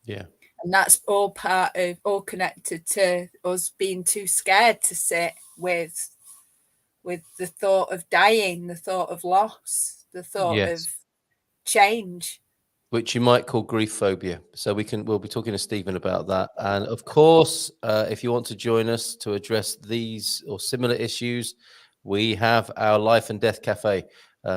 Yeah. And that's all connected to us being too scared to sit with the thought of dying, the thought of loss, the thought of change. Which you might call grief phobia. So we'll be talking to Stephen about that. And of course, if you want to join us to address these or similar issues, we have our Life and Death Cafe,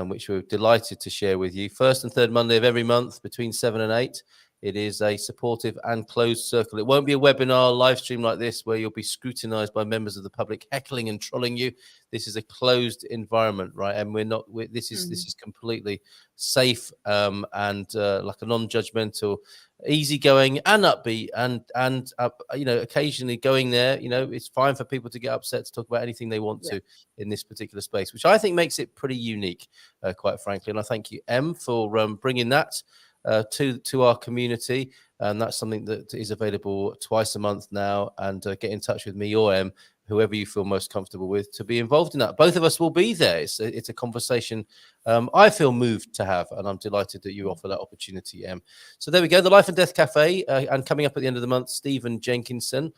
which we're delighted to share with you. First and third Monday of every month between 7 and 8. It is a supportive and closed circle. It won't be a webinar live stream like this where you'll be scrutinized by members of the public heckling and trolling you. This is a closed environment, right? And this is completely safe and like a non-judgmental, easygoing and upbeat and occasionally going there. It's fine for people to get upset to talk about anything they want to in this particular space, which I think makes it pretty unique, quite frankly. And I thank you, Em, for bringing that to our community. And that's something that is available twice a month now. And get in touch with me or Em, whoever you feel most comfortable with, to be involved in that. Both of us will be there. It's a conversation I feel moved to have, and I'm delighted that you offer that opportunity, Em. So there we go, the Life and Death Cafe, and coming up at the end of the month, Stephen Jenkinson.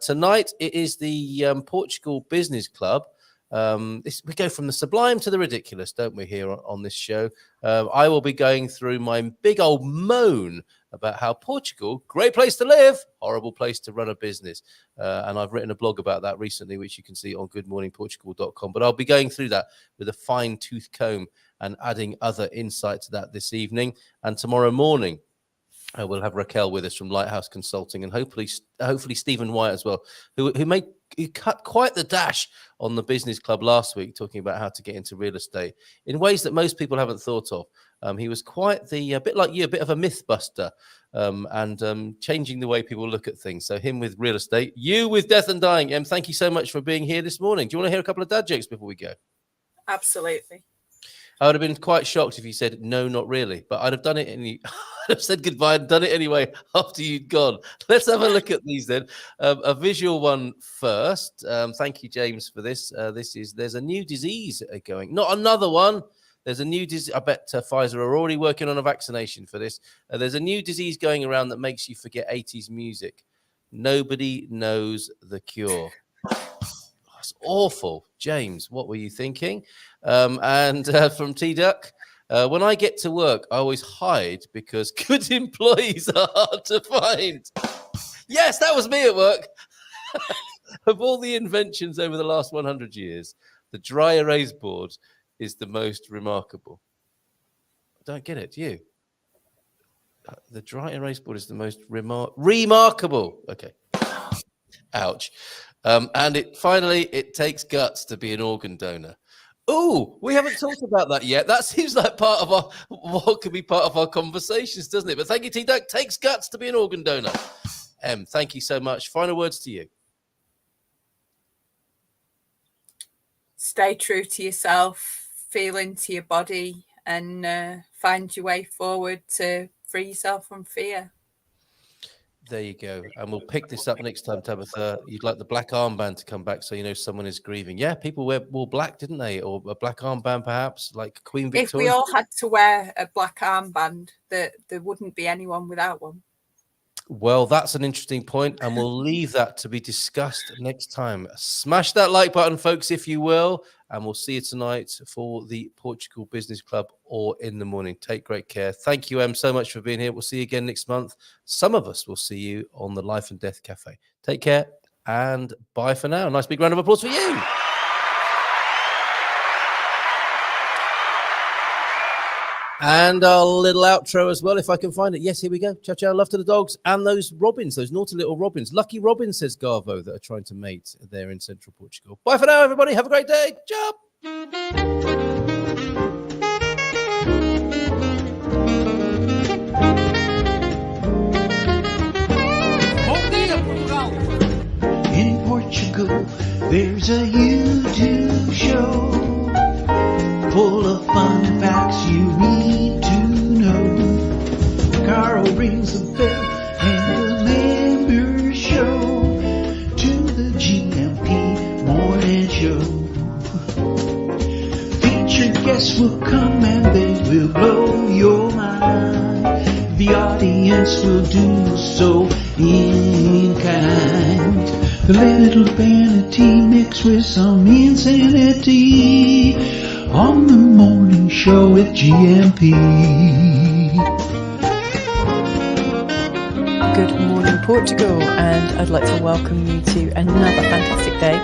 Tonight, it is the Portugal Business Club. We go from the sublime to the ridiculous, don't we, here on this show? I will be going through my big old moan about how Portugal, great place to live, horrible place to run a business. And I've written a blog about that recently, which you can see on goodmorningportugal.com. But I'll be going through that with a fine-tooth comb and adding other insight to that this evening. And tomorrow morning, we'll have Raquel with us from Lighthouse Consulting, and hopefully Stephen White as well, who cut quite the dash on the business club last week, talking about how to get into real estate in ways that most people haven't thought of. He was quite a bit like you, a bit of a myth buster, and changing the way people look at things. So him with real estate, you with death and dying. Em, thank you so much for being here this morning. Do you want to hear a couple of dad jokes before we go? Absolutely. I would have been quite shocked if you said, no, not really. But I'd have done it I'd have said goodbye and done it anyway after you'd gone. Let's have a look at these then. A visual one first. Thank you, James, for this. There's a new disease going. Not another one. There's a new disease. I bet Pfizer are already working on a vaccination for this. There's a new disease going around that makes you forget 80s music. Nobody knows the cure. That's awful. James, what were you thinking? And from T-Duck, when I get to work, I always hide because good employees are hard to find. Yes, that was me at work. Of all the inventions over the last 100 years, the dry erase board is the most remarkable. I don't get it, do you? The dry erase board is the most remarkable. Okay. Ouch. And it takes guts to be an organ donor. Oh, we haven't talked about that yet. That seems like what could be part of our conversations, doesn't it? But thank you, T-Duck. Takes guts to be an organ donor. Em, thank you so much. Final words to you. Stay true to yourself, feel into your body, and find your way forward to free yourself from fear. There you go. And we'll pick this up next time, Tabitha. You'd like the black armband to come back so you know someone is grieving. Yeah, people wore black, didn't they? Or a black armband, perhaps, like Queen Victoria. If we all had to wear a black armband, there wouldn't be anyone without one. Well, that's an interesting point, and we'll leave that to be discussed next time. Smash that like button, folks, if you will, and we'll see you tonight for the Portugal Business Club or in the morning. Take great care. Thank you, Em, so much for being here. We'll see you again next month. Some of us will see you on the Life and Death Cafe. Take care, and bye for now. Nice big round of applause for you. And our little outro as well, if I can find it. Yes, here we go. Ciao, ciao. Love to the dogs and those robins, those naughty little robins. Lucky robins, says Garvo, that are trying to mate there in central Portugal. Bye for now, everybody. Have a great day. Ciao. In Portugal, there's a YouTube show full of fun facts you need to know. Carl rings the bell and the members show to the GMP morning show. Featured guests will come and they will blow your mind. The audience will do so in kind. The little vanity mixed with some insanity on the morning show with GMP. Good morning, Portugal, and I'd like to welcome you to another fantastic day.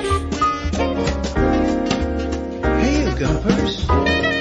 Hey, GuMPers.